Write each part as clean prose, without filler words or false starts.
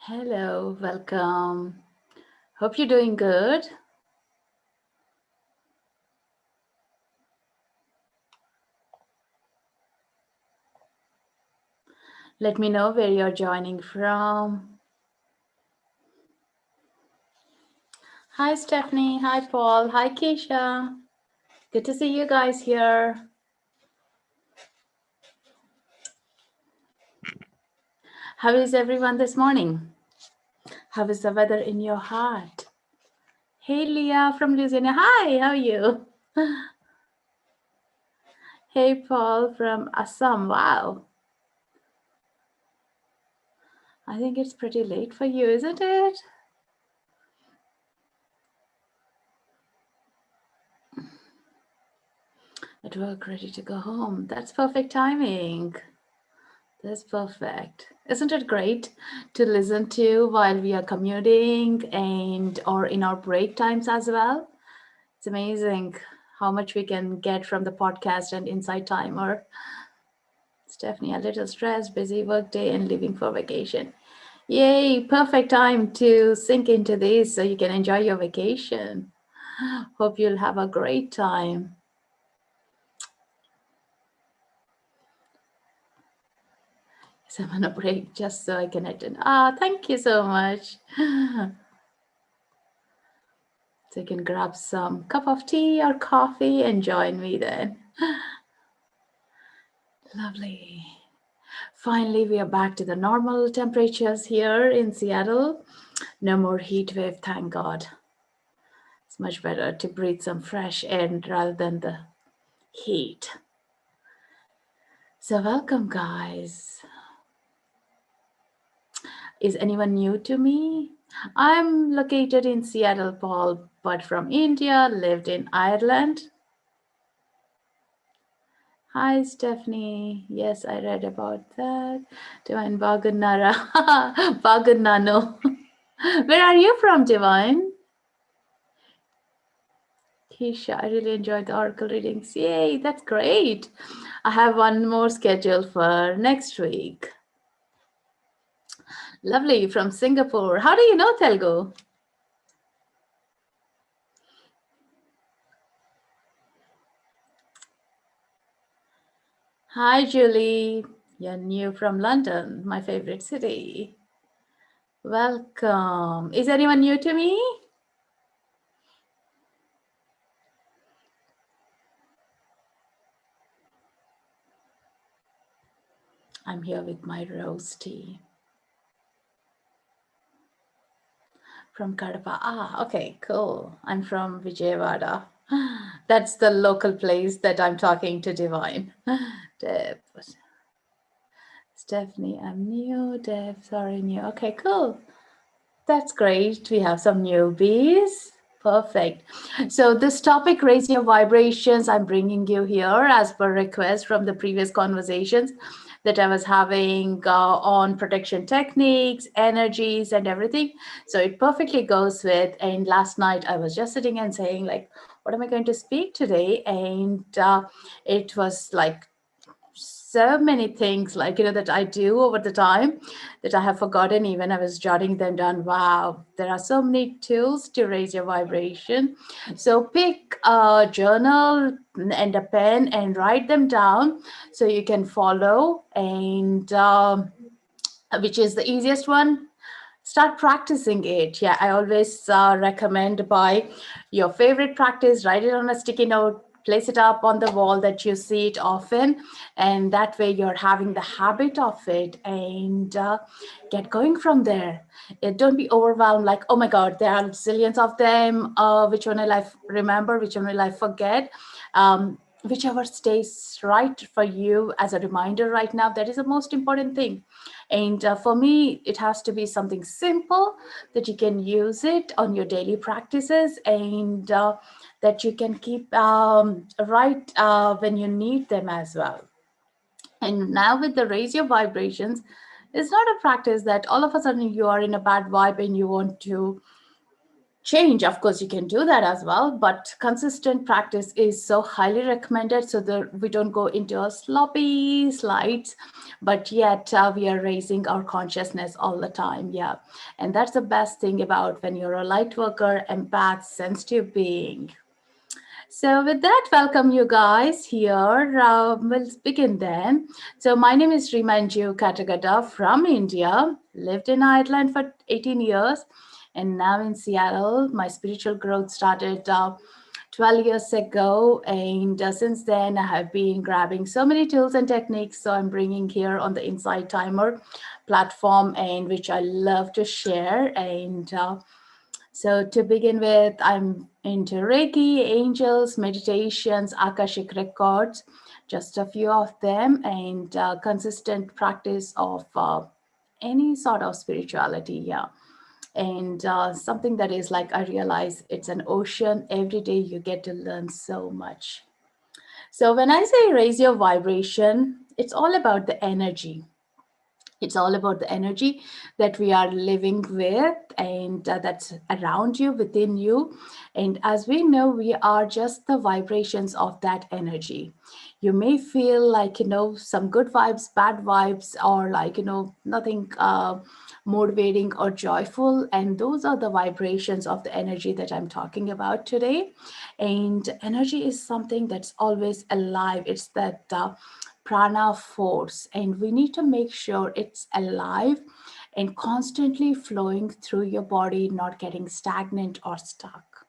Hello, welcome. Hope you're doing good. Let me know where you're joining from. Hi, Stephanie. Hi, Paul. Hi, Keisha. Good to see you guys here. How is everyone this morning? How is the weather in your heart? Hey, Leah from Louisiana. Hi, how are you? Hey, Paul from Assam. Wow. I think it's pretty late for you, isn't it? At work, ready to go home. That's perfect timing. That's perfect. Isn't it great to listen to while we are commuting and or in our break times as well? It's amazing how much we can get from the podcast and Insight Timer. Stephanie, a little stressed, busy work day and leaving for vacation. Yay, perfect time to sink into this so you can enjoy your vacation. Hope you'll have a great time. So I'm on a break just so I can attend. Thank you so much. So you can grab some cup of tea or coffee and join me then. Lovely. Finally, we are back to the normal temperatures here in Seattle. No more heat wave, thank God. It's much better to breathe some fresh air rather than the heat. So welcome, guys. Is anyone new to me? I'm located in Seattle, Paul, but from India, lived in Ireland. Hi, Stephanie. Yes, I read about that. Divine Bagunara. Bagunano. Where are you from, Divine? Keisha, I really enjoyed the oracle readings. Yay, that's great. I have one more scheduled for next week. Lovely, from Singapore. How do you know Telugu? Hi, Julie. You're new from London, my favorite city. Welcome. Is anyone new to me? I'm here with my rose tea. From Kadapa. Okay, cool. I'm from Vijayawada. That's the local place that I'm talking to Divine. Deb. Stephanie, I'm new. Deb, sorry, new. Okay, cool. That's great. We have some newbies. Perfect. So this topic, raise your vibrations, I'm bringing you here as per request from the previous conversations that I was having on protection techniques, energies, and everything. So it perfectly goes with. And last night I was just sitting and saying, like, what am I going to speak today? And it was like so many things, like, that I do over the time that I have forgotten. Even I was jotting them down. Wow, there are so many tools to raise your vibration. So pick a journal and a pen and write them down so you can follow. And which is the easiest one? Start practicing it. Yeah, I always recommend by your favorite practice, write it on a sticky note, place it up on the wall that you see it often, and that way you're having the habit of it. And get going from there. Don't be overwhelmed like, oh my god, there are zillions of them. Which one will I remember, which one will I forget? Whichever stays right for you as a reminder right now, that is the most important thing. And for me, it has to be something simple that you can use it on your daily practices, and that you can keep right when you need them as well. And now with the raise your vibrations, it's not a practice that all of a sudden you are in a bad vibe and you want to change. Of course, you can do that as well, but consistent practice is so highly recommended so that we don't go into a sloppy slides, but yet we are raising our consciousness all the time. Yeah. And that's the best thing about when you're a light worker, empath, sensitive being. So with that, welcome you guys here. We'll begin then. So my name is Srimanju Katragadda from India. Lived in Ireland for 18 years and now in Seattle. My spiritual growth started 12 years ago, and since then I have been grabbing so many tools and techniques. So I'm bringing here on the Insighttimer platform, and which I love to share. And so to begin with, I'm into Reiki, angels, meditations, Akashic Records, just a few of them, and consistent practice of any sort of spirituality. Yeah. And something that is like, I realize it's an ocean. Every day you get to learn so much. So when I say raise your vibration, it's all about the energy. It's all about the energy that we are living with, and that's around you, within you. And as we know, we are just the vibrations of that energy. You may feel like, some good vibes, bad vibes, or like, nothing motivating or joyful. And those are the vibrations of the energy that I'm talking about today. And energy is something that's always alive. It's that prana force, and we need to make sure it's alive and constantly flowing through your body, not getting stagnant or stuck.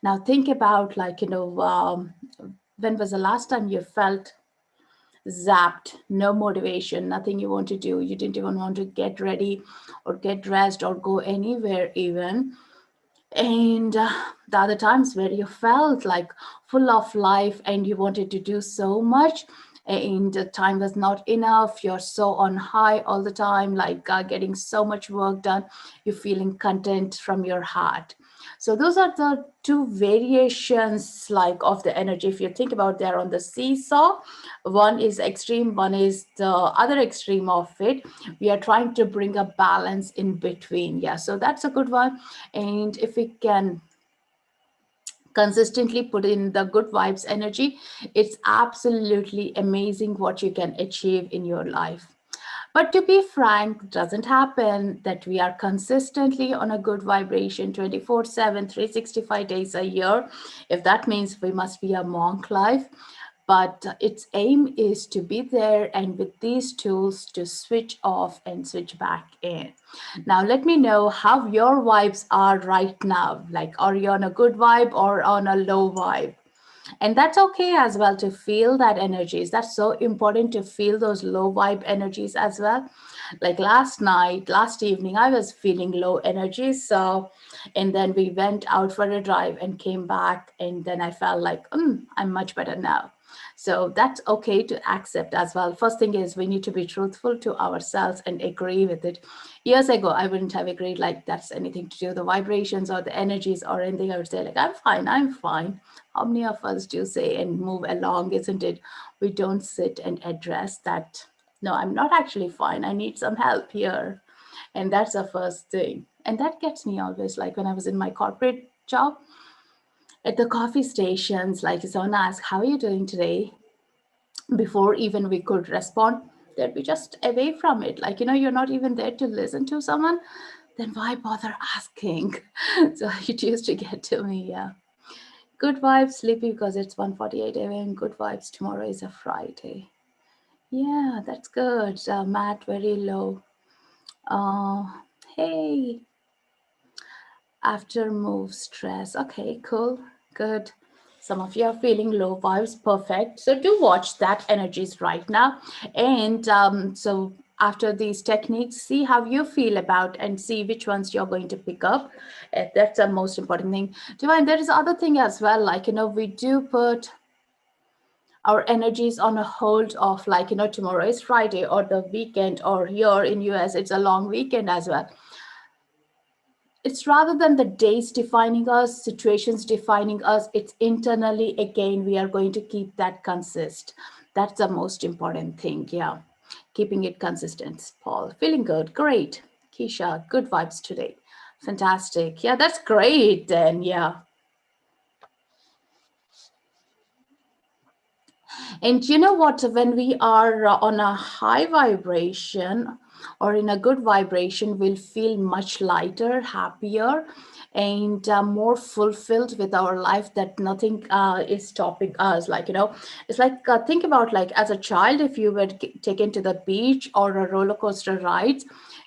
Now think about, like, when was the last time you felt zapped, no motivation, nothing you want to do, you didn't even want to get ready or get dressed or go anywhere even. And the other times where you felt like full of life and you wanted to do so much, and the time was not enough, you're so on high all the time, like getting so much work done, you're feeling content from your heart. So those are the two variations, like, of the energy. If you think about, they're on the seesaw. One is extreme, one is the other extreme of it. We are trying to bring a balance in between. Yeah, so that's a good one. And if we can consistently put in the good vibes energy, it's absolutely amazing what you can achieve in your life. But to be frank, it doesn't happen that we are consistently on a good vibration 24/7, 365 days a year. If that means we must be a monk life. But its aim is to be there and with these tools to switch off and switch back in. Now, let me know how your vibes are right now. Like, are you on a good vibe or on a low vibe? And that's okay as well to feel that energies. That's so important to feel those low vibe energies as well. Like last evening, I was feeling low energy. So, and then we went out for a drive and came back. And then I felt like, I'm much better now. So that's okay to accept as well. First thing is, we need to be truthful to ourselves and agree with it. Years ago, I wouldn't have agreed like that's anything to do with the vibrations or the energies or anything. I would say like, I'm fine, I'm fine. How many of us do say and move along, isn't it? We don't sit and address that. No, I'm not actually fine. I need some help here. And that's the first thing. And that gets me always, like when I was in my corporate job at the coffee stations, like someone asked, how are you doing today? Before even we could respond, they'd be just away from it. Like, you're not even there to listen to someone. Then why bother asking? So it used to get to me, yeah. Good vibes, sleepy because it's 1:48 a.m. Good vibes, tomorrow is a Friday. Yeah, that's good. Matt, very low. Uh, hey, after move stress. Okay, cool, good. Some of you are feeling low vibes, perfect. So do watch that energies right now. And so after these techniques, see how you feel about and see which ones you're going to pick up. That's the most important thing. Divine, there is other thing as well. Like, we do put our energies on a hold of, like, tomorrow is Friday or the weekend, or here in US it's a long weekend as well. It's rather than the days defining us, situations defining us, it's internally, again, we are going to keep that consist. That's the most important thing. Yeah, keeping it consistent. Paul, feeling good, great. Keisha, good vibes today. Fantastic. Yeah, that's great then. Yeah. And you know what? When we are on a high vibration or in a good vibration, we'll feel much lighter, happier, and more fulfilled with our life, that nothing is stopping us. Like, it's like, think about, like, as a child, if you were taken to the beach or a roller coaster ride,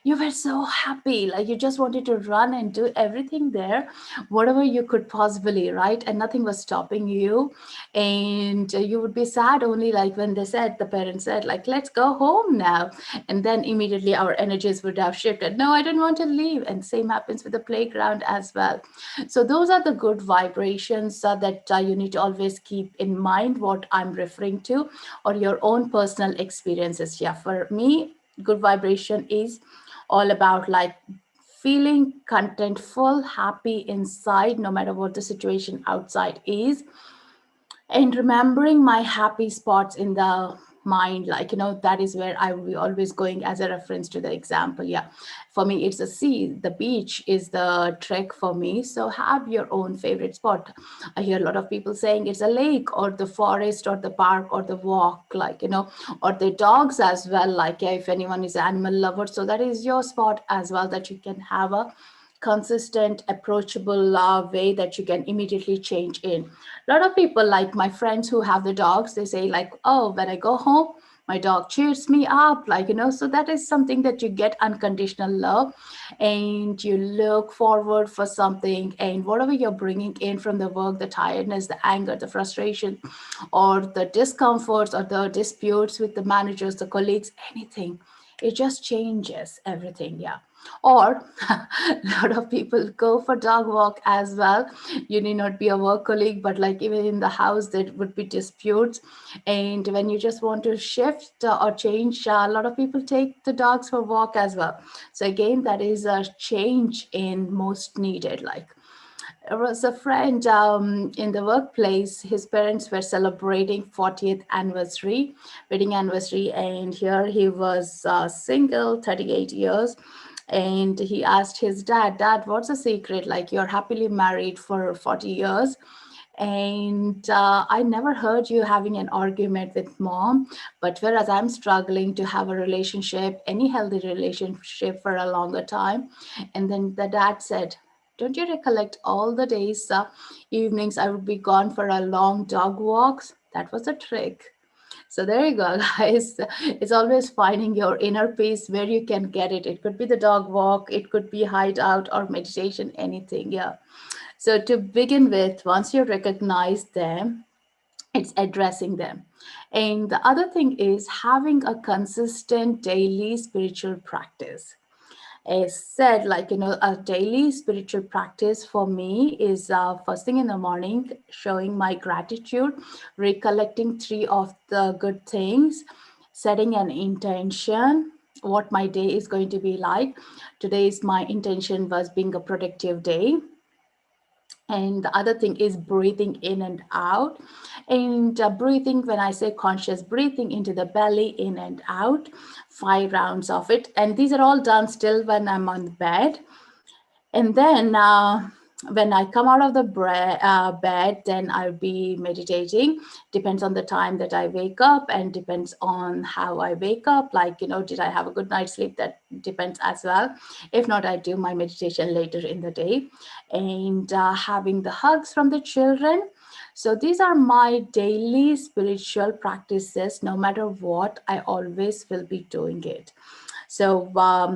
you were so happy, like you just wanted to run and do everything there, whatever you could possibly, right? And nothing was stopping you. And you would be sad only, like, when the parents said, like, let's go home now. And then immediately our energies would have shifted. No, I don't want to leave. And same happens with the playground as well. So those are the good vibrations that you need to always keep in mind what I'm referring to, or your own personal experiences. Yeah, for me, good vibration is all about, like, feeling contentful, happy inside, no matter what the situation outside is, and remembering my happy spots in the mind, like, that is where I will be always going as a reference to the example. Yeah, for me it's the sea, the beach is the trek for me. So have your own favorite spot. I hear a lot of people saying it's a lake or the forest or the park or the walk, like, or the dogs as well. Like, yeah, if anyone is an animal lover, so that is your spot as well, that you can have a consistent, approachable way that you can immediately change in. A lot of people, like my friends who have the dogs, they say, like, oh, when I go home, my dog cheers me up, like, so that is something that you get unconditional love, and you look forward for something, and whatever you're bringing in from the work, the tiredness, the anger, the frustration, or the discomforts, or the disputes with the managers, the colleagues, anything, it just changes everything. Yeah. Or a lot of people go for dog walk as well. You need not be a work colleague, but like even in the house there would be disputes, and when you just want to shift or change, a lot of people take the dogs for walk as well. So again, that is a change in most needed. Like, there was a friend in the workplace. His parents were celebrating 40th anniversary, wedding anniversary, and here he was single, 38 years. And he asked his dad, "Dad, what's the secret? Like, you're happily married for 40 years. And I never heard you having an argument with mom. But whereas I'm struggling to have a relationship, any healthy relationship for a longer time." And then the dad said, "Don't you recollect all the days, evenings I would be gone for a long dog walks? That was a trick." So there you go, guys. It's always finding your inner peace where you can get it. It could be the dog walk, it could be hideout or meditation, anything. Yeah. So to begin with, once you recognize them, it's addressing them. And the other thing is having a consistent daily spiritual practice. As said, like, a daily spiritual practice for me is first thing in the morning, showing my gratitude, recollecting three of the good things, setting an intention, what my day is going to be like. Today's my intention was being a productive day. And the other thing is breathing in and out. And breathing, when I say conscious breathing into the belly, in and out, 5 rounds of it. And these are all done still when I'm on the bed. And then when I come out of the bed, then I'll be meditating. Depends on the time that I wake up and depends on how I wake up. Like, did I have a good night's sleep? That depends as well. If not, I do my meditation later in the day. And having the hugs from the children. So these are my daily spiritual practices. No matter what, I always will be doing it. So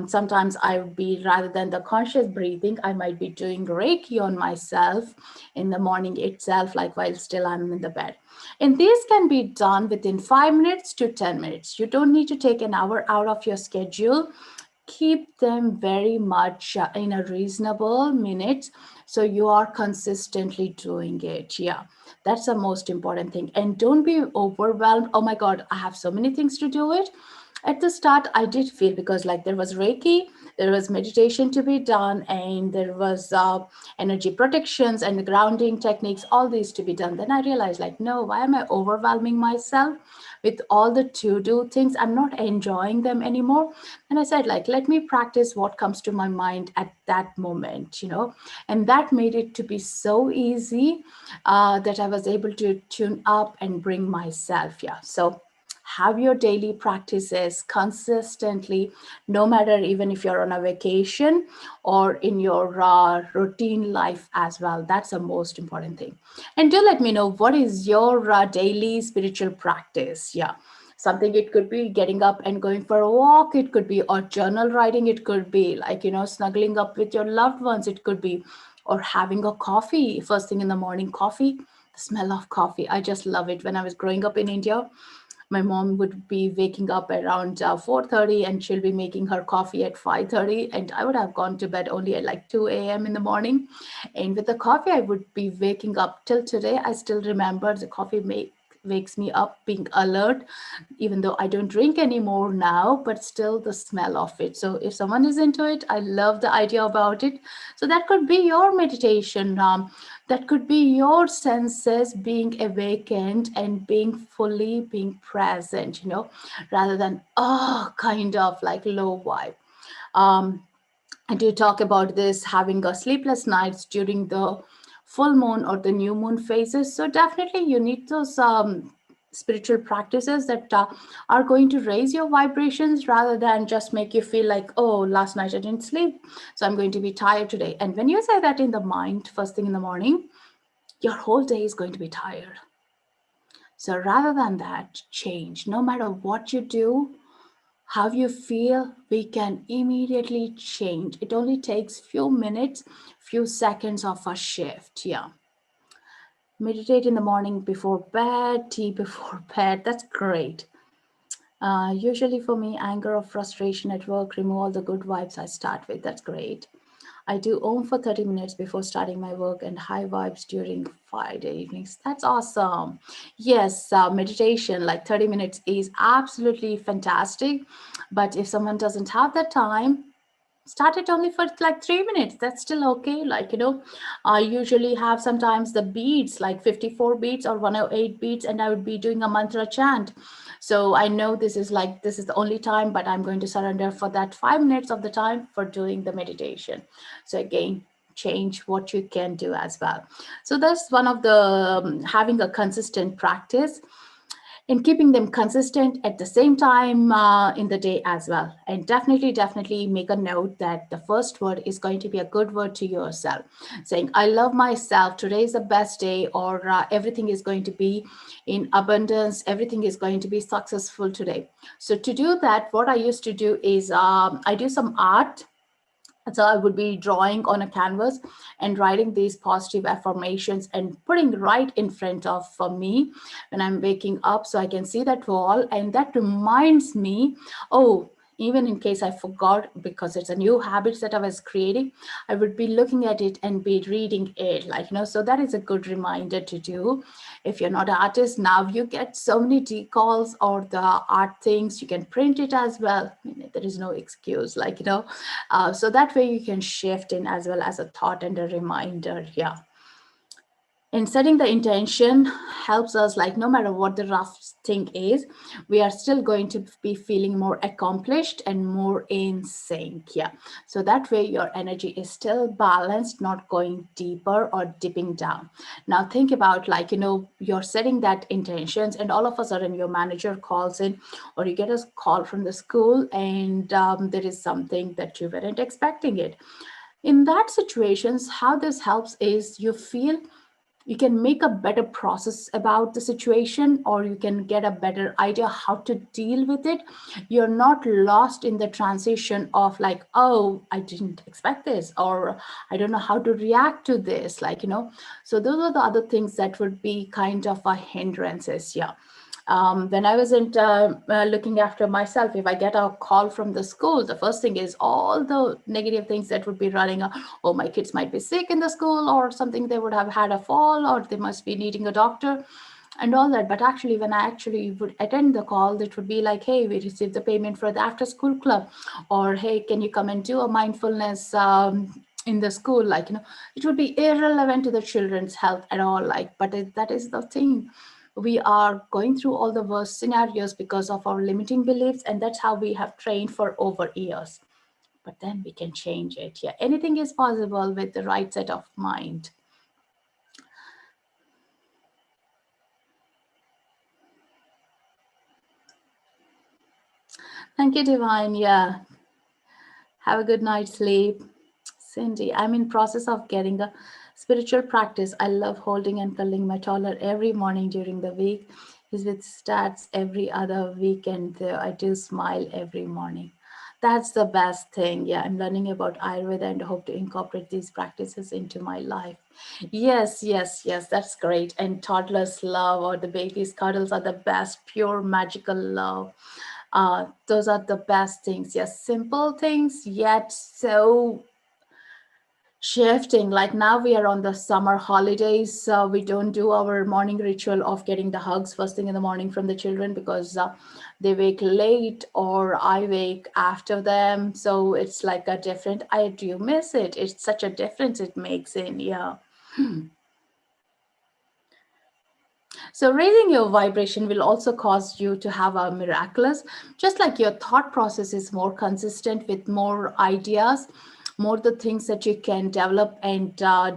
sometimes I would be, rather than the conscious breathing, I might be doing Reiki on myself in the morning itself, like while still I'm in the bed. And these can be done within 5 minutes to 10 minutes. You don't need to take an hour out of your schedule. Keep them very much in a reasonable minutes, so you are consistently doing it. Yeah, that's the most important thing. And don't be overwhelmed. Oh my God, I have so many things to do it. At the start I did feel, because like there was reiki, there was meditation to be done, and there was energy protections and the grounding techniques, all these to be done. Then I realized, like, no, why am I overwhelming myself with all the to do things? I'm not enjoying them anymore. And I said, like, let me practice what comes to my mind at that moment, and that made it to be so easy, that I was able to tune up and bring myself. Yeah. So have your daily practices consistently, no matter even if you're on a vacation or in your routine life as well. That's the most important thing. And do let me know, what is your daily spiritual practice? Yeah. Something, it could be getting up and going for a walk, it could be or journal writing, it could be like, snuggling up with your loved ones, it could be, or having a coffee first thing in the morning. Coffee, the smell of coffee, I just love it. When I was growing up in India, my mom would be waking up around 4:30, and she'll be making her coffee at 5:30, and I would have gone to bed only at like 2 a.m. in the morning. And with the coffee, I would be waking up. Till today, I still remember the coffee wakes me up being alert, even though I don't drink anymore now, but still the smell of it. So if someone is into it, I love the idea about it. So that could be your meditation. That could be your senses being awakened and being present, rather than kind of like low vibe. Um, I do talk about this, having a sleepless nights during the full moon or the new moon phases. So definitely you need those spiritual practices that are going to raise your vibrations, rather than just make you feel like, oh, last night I didn't sleep, so I'm going to be tired today. And when you say that in the mind first thing in the morning, your whole day is going to be tired. So rather than that, change. No matter what you do, how you feel, we can immediately change. It only takes few minutes, few seconds of a shift. Yeah. Meditate in the morning before bed, tea before bed. That's great. Usually for me, anger or frustration at work, remove all the good vibes I start with. That's great. I do Om for 30 minutes before starting my work, and high vibes during Friday evenings. That's awesome. Yes, meditation, like 30 minutes, is absolutely fantastic. But if someone doesn't have the time, start it only for like 3 minutes. That's still okay. Like, I usually have sometimes the beats, like 54 beats or 108 beats, and I would be doing a mantra chant. So I know this is the only time, but I'm going to surrender for that 5 minutes of the time for doing the meditation. So again, change what you can do as well. So that's one of the having a consistent practice and keeping them consistent at the same time in the day as well. And definitely make a note that the first word is going to be a good word to yourself, saying, I love myself, today is the best day, or everything is going to be in abundance, everything is going to be successful today. So to do that, what I used to do is I do some art. So I would be drawing on a canvas and writing these positive affirmations and putting right in front of me when I'm waking up, so I can see that wall, and that reminds me, oh, even in case I forgot, because it's a new habit that I was creating, I would be looking at it and be reading it, like, so that is a good reminder to do. If you're not an artist, now you get so many decals or the art things, you can print it as well. I mean, there is no excuse, like, so that way you can shift in as well as a thought and a reminder. Yeah. And setting the intention helps us, like, no matter what the rough thing is, we are still going to be feeling more accomplished and more in sync. Yeah. So that way your energy is still balanced, not going deeper or dipping down. Now think about, like, you're setting that intentions, and all of a sudden your manager calls in, or you get a call from the school, and there is something that you weren't expecting it. In that situations, how this helps is you can make a better process about the situation, or you can get a better idea how to deal with it. You're not lost in the transition of, like, oh, I didn't expect this, or I don't know how to react to this, like, so those are the other things that would be kind of a hindrances. Yeah. When I wasn't looking after myself, if I get a call from the school, the first thing is all the negative things that would be running. Oh, my kids might be sick in the school, or something, they would have had a fall, or they must be needing a doctor. and all that. But actually, when I actually would attend the call, it would be like, hey, we received the payment for the after school club, or hey, can you come and do a mindfulness in the school? Like, it would be irrelevant to the children's health at all. Like, but that is the thing. We are going through all the worst scenarios because of our limiting beliefs, and that's how we have trained for over years. But then we can change it. Yeah, anything is possible with the right set of mind. Thank you, Divine. Yeah, have a good night's sleep. Cindy, I'm in process of getting a spiritual practice. I love holding and cuddling my toddler every morning during the week. He's with stats every other weekend. Though I do smile every morning. That's the best thing. Yeah, I'm learning about Ayurveda and hope to incorporate these practices into my life. Yes, yes, yes, that's great. And toddlers love or the baby's cuddles are the best, pure magical love. Those are the best things. Yes, simple things, yet so shifting. Like now we are on the summer holidays, so we don't do our morning ritual of getting the hugs first thing in the morning from the children because they wake late or I wake after them. So it's like a different, I do miss it. It's such a difference it makes in, yeah. So, raising your vibration will also cause you to have a miraculous, just like your thought process is more consistent with more ideas, more the things that you can develop and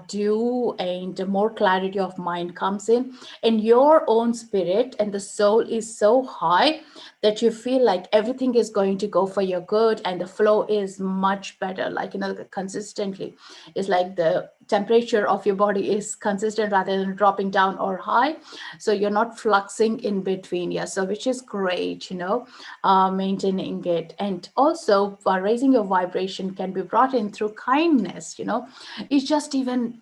do, and more clarity of mind comes in. And your own spirit and the soul is so high that you feel like everything is going to go for your good and the flow is much better, like, consistently. It's like the temperature of your body is consistent rather than dropping down or high, so you're not fluxing in between. Yeah, so which is great, maintaining it. And also raising your vibration can be brought in through kindness. It's just even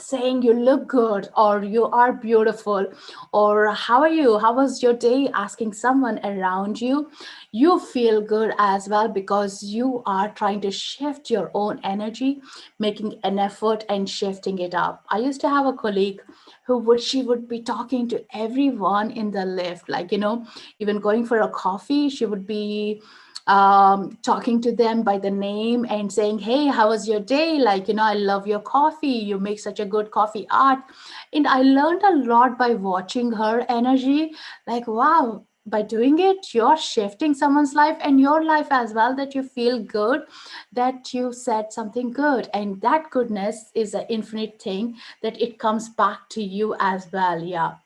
saying you look good or you are beautiful or how are you, how was your day, asking someone around you, you feel good as well because you are trying to shift your own energy, making an effort and shifting it up. I used to have a colleague who would she would be talking to everyone in the lift, like, even going for a coffee, she would be talking to them by the name and saying, hey, how was your day? Like, I love your coffee. You make such a good coffee art. And I learned a lot by watching her energy. Like, wow, by doing it, you're shifting someone's life and your life as well, that you feel good, that you said something good. And that goodness is an infinite thing that it comes back to you as well. Yeah,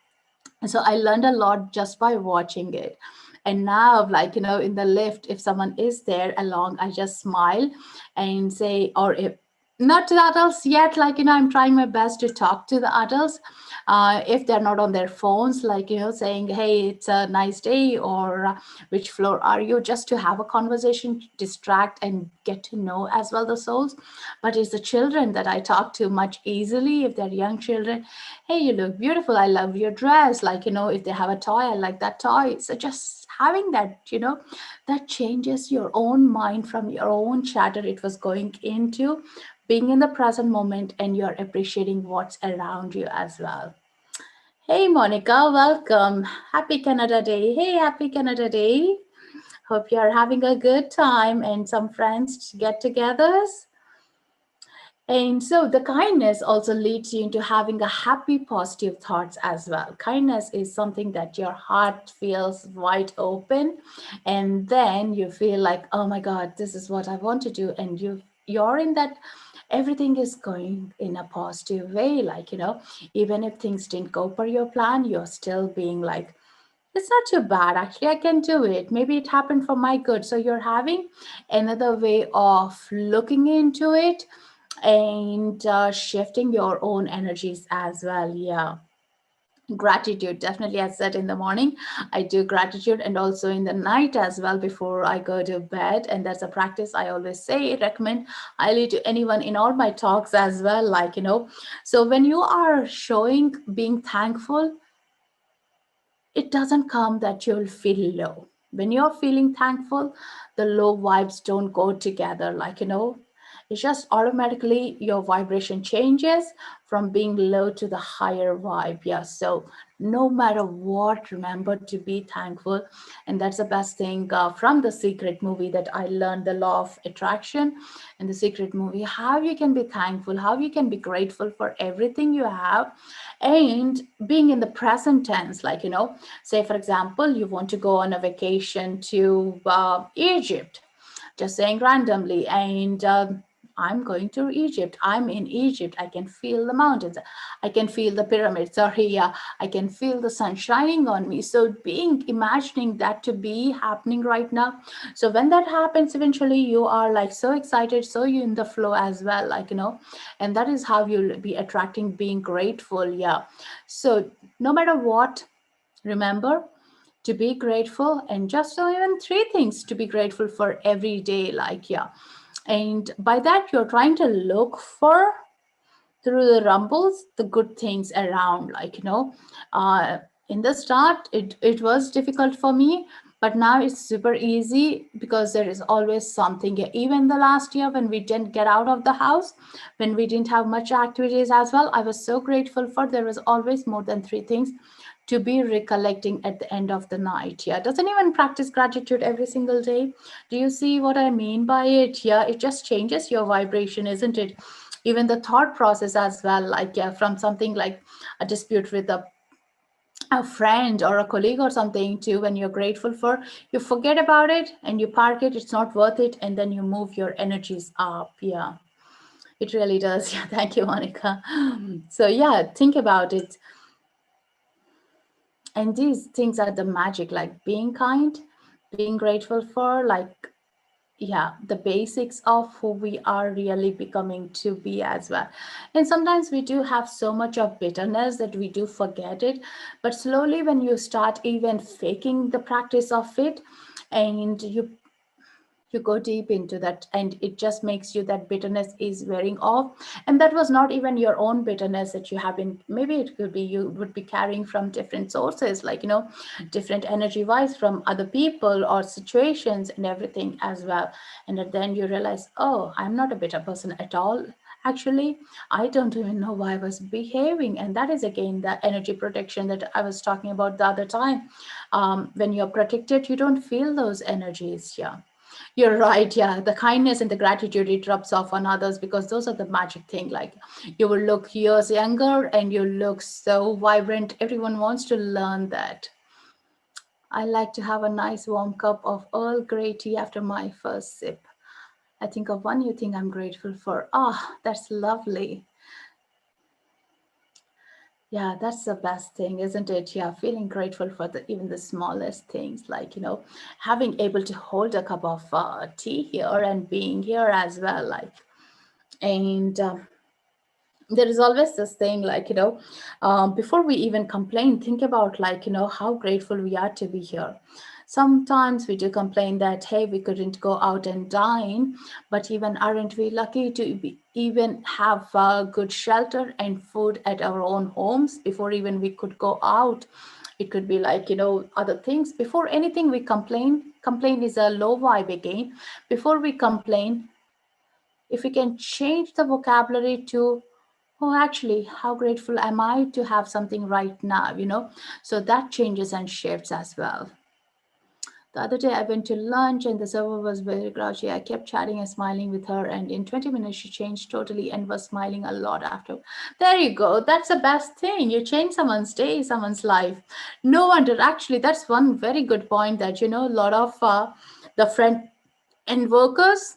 so I learned a lot just by watching it. And now, like, in the lift, if someone is there along, I just smile and say, or if not to the adults yet, like, I'm trying my best to talk to the adults. If they're not on their phones, like, saying, hey, it's a nice day, or which floor are you, just to have a conversation, distract and get to know as well the souls. But it's the children that I talk to much easily. If they're young children, hey, you look beautiful, I love your dress, like, if they have a toy, I like that toy. So just having that, that changes your own mind from your own chatter it was going into being in the present moment, and you're appreciating what's around you as well. Hey, Monica, welcome. Happy Canada Day. Hey, happy Canada Day. Hope you're having a good time and some friends get togethers. And so the kindness also leads you into having a happy, positive thoughts as well. Kindness is something that your heart feels wide open, and then you feel like, oh my God, this is what I want to do. And you're in that everything is going in a positive way. Like, even if things didn't go per your plan, you're still being like, it's not too bad. Actually, I can do it. Maybe it happened for my good. So you're having another way of looking into it and shifting your own energies as well. Yeah, gratitude, definitely. I said in the morning I do gratitude, and also in the night as well before I go to bed. And that's a practice I always say, recommend highly to anyone in all my talks as well. Like, so when you are showing being thankful, it doesn't come that you'll feel low. When you're feeling thankful, the low vibes don't go together. Like, it's just automatically your vibration changes from being low to the higher vibe. Yeah. So no matter what, remember to be thankful. And that's the best thing from the Secret movie that I learned, the law of attraction in the Secret movie, how you can be thankful, how you can be grateful for everything you have, and being in the present tense. Like, say, for example, you want to go on a vacation to Egypt, just saying randomly, and I'm going to Egypt. I'm in Egypt. I can feel the mountains. I can feel the pyramids. Sorry, yeah. I can feel the sun shining on me. So imagining that to be happening right now. So when that happens, eventually you are like so excited. So you in the flow as well, like, and that is how you'll be attracting being grateful. Yeah. So no matter what, remember to be grateful, and just so even three things to be grateful for every day, like, yeah. And by that, you're trying to look for through the rumbles the good things around, like, uh, in the start it was difficult for me, but now it's super easy because there is always something. Even the last year when we didn't get out of the house, when we didn't have much activities as well, I was so grateful for there was always more than three things to be recollecting at the end of the night. Yeah, doesn't even practice gratitude every single day. Do you see what I mean by it? Yeah, it just changes your vibration, isn't it? Even the thought process as well, like, yeah, from something like a dispute with a friend or a colleague or something, to when you're grateful for, you forget about it and you park it, it's not worth it, and then you move your energies up. Yeah, it really does. Yeah, thank you, Monica. So yeah, think about it. And these things are the magic, like being kind, being grateful for, like, yeah, the basics of who we are really becoming to be as well. And sometimes we do have so much of bitterness that we do forget it, but slowly when you start even faking the practice of it, and you go deep into that, and it just makes you that bitterness is wearing off. And that was not even your own bitterness that you have been, maybe it could be you would be carrying from different sources, like, different energy wise from other people or situations and everything as well. And then you realize, oh, I'm not a bitter person at all. Actually, I don't even know why I was behaving. And that is again the energy protection that I was talking about the other time. When you're protected, you don't feel those energies. Yeah, you're right. Yeah, the kindness and the gratitude, it rubs off on others, because those are the magic thing. Like, you will look years younger and you look so vibrant. Everyone wants to learn that. I like to have a nice warm cup of Earl Grey tea after my first sip. I think of one new thing I'm grateful for. Ah, that's lovely. Yeah, that's the best thing, isn't it? Yeah, feeling grateful for even the smallest things, like, having able to hold a cup of tea here and being here as well, like, and there is always this thing, like, before we even complain, think about, like, how grateful we are to be here. Sometimes we do complain that, hey, we couldn't go out and dine, but even aren't we lucky to even have good shelter and food at our own homes before even we could go out? It could be like, other things. Before anything we complain is a low vibe again. Before we complain, if we can change the vocabulary to, oh, actually, how grateful am I to have something right now, so that changes and shifts as well. The other day I went to lunch and the server was very grouchy. I kept chatting and smiling with her, and in 20 minutes she changed totally and was smiling a lot after. There you go. That's the best thing. You change someone's day, someone's life. No wonder. Actually, that's one very good point, that, a lot of the front end workers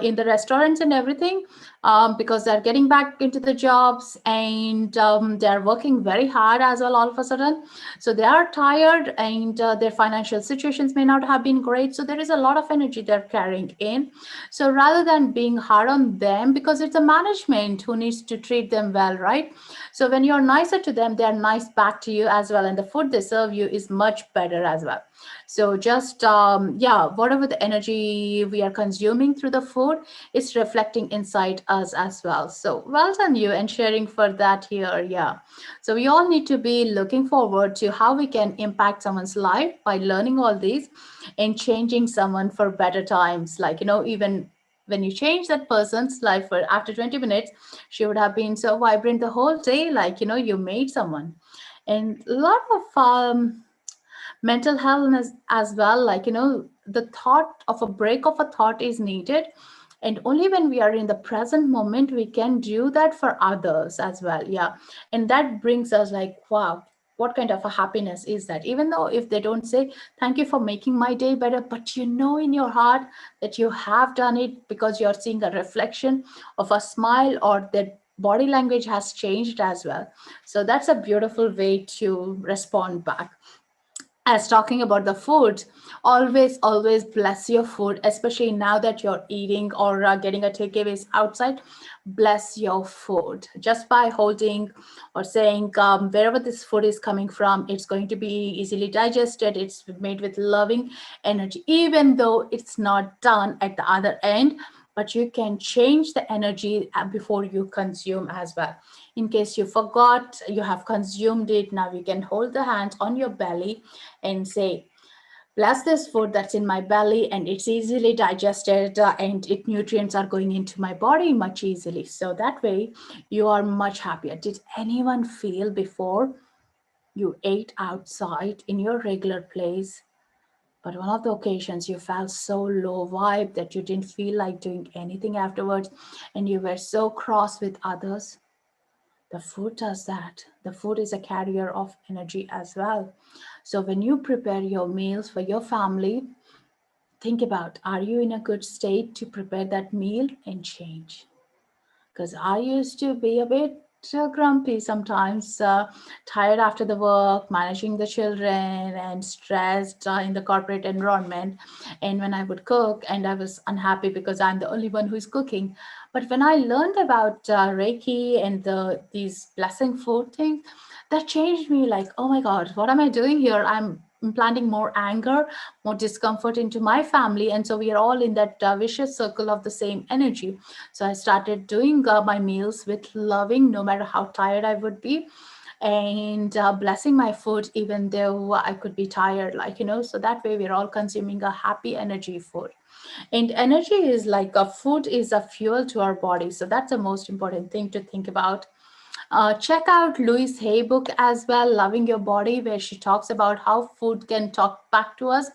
in the restaurants and everything, because they're getting back into the jobs, and they're working very hard as well all of a sudden. So they are tired, and their financial situations may not have been great. So there is a lot of energy they're carrying in. So rather than being hard on them, because it's a management who needs to treat them well, right? So when you're nicer to them, they're nice back to you as well. And the food they serve you is much better as well. So just, yeah, whatever the energy we are consuming through the food, it's reflecting inside us as well. So well done you, and sharing for that here. Yeah. So we all need to be looking forward to how we can impact someone's life by learning all these and changing someone for better times. Like, even when you change that person's life for after 20 minutes, she would have been so vibrant the whole day, like, you made someone. And a lot of mental health as well, like, the thought of a break of a thought is needed. And only when we are in the present moment, we can do that for others as well. Yeah. And that brings us like, wow, what kind of a happiness is that? Even though if they don't say thank you for making my day better, but in your heart that you have done it, because you're seeing a reflection of a smile, or that body language has changed as well. So that's a beautiful way to respond back. As talking about the food, always bless your food, especially now that you're eating or getting a takeaways outside. Bless your food just by holding or saying, wherever this food is coming from, it's going to be easily digested, it's made with loving energy, even though it's not done at the other end. But you can change the energy before you consume as well. In case you forgot, you have consumed it, now you can hold the hand on your belly and say, bless this food that's in my belly, and it's easily digested, and its nutrients are going into my body much easily. So that way you are much happier. Did anyone feel before you ate outside in your regular place, but one of the occasions you felt so low vibe that you didn't feel like doing anything afterwards, and you were so cross with others? The food does that. The food is a carrier of energy as well. So when you prepare your meals for your family, think about, are you in a good state to prepare that meal and change? Because I used to be a bit grumpy sometimes, tired after the work, managing the children, and stressed in the corporate environment. And when I would cook, and I was unhappy because I'm the only one who is cooking. But when I learned about Reiki and these blessing food things, that changed me. Like, oh my God, what am I doing here? I'm implanting more anger, more discomfort into my family. And so we are all in that vicious circle of the same energy. So I started doing my meals with loving, no matter how tired I would be, and blessing my food, even though I could be tired, like, so that way we're all consuming a happy energy food. And energy is like a food is a fuel to our body. So that's the most important thing to think about. Check out Louise Hay book as well, Loving Your Body, where she talks about how food can talk back to us,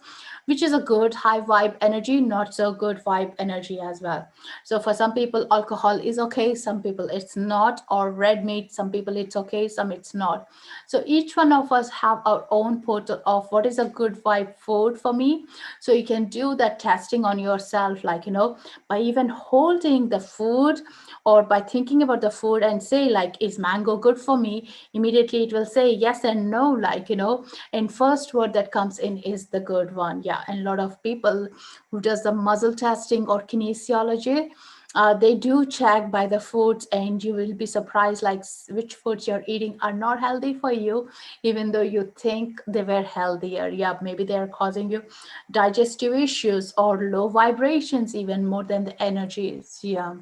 which is a good high vibe energy, not so good vibe energy as well. So for some people, alcohol is okay, some people it's not, or red meat, some people it's okay, some it's not. So each one of us have our own portal of what is a good vibe food for me. So you can do that testing on yourself, like, by even holding the food, or by thinking about the food and say, like, is mango good for me? Immediately it will say yes and no, like, and first word that comes in is the good one. Yeah. And a lot of people who does the muscle testing or kinesiology, they do check by the foods, and you will be surprised, like, which foods you're eating are not healthy for you, even though you think they were healthier. Yeah, maybe they're causing you digestive issues or low vibrations even more than the energies. Yeah.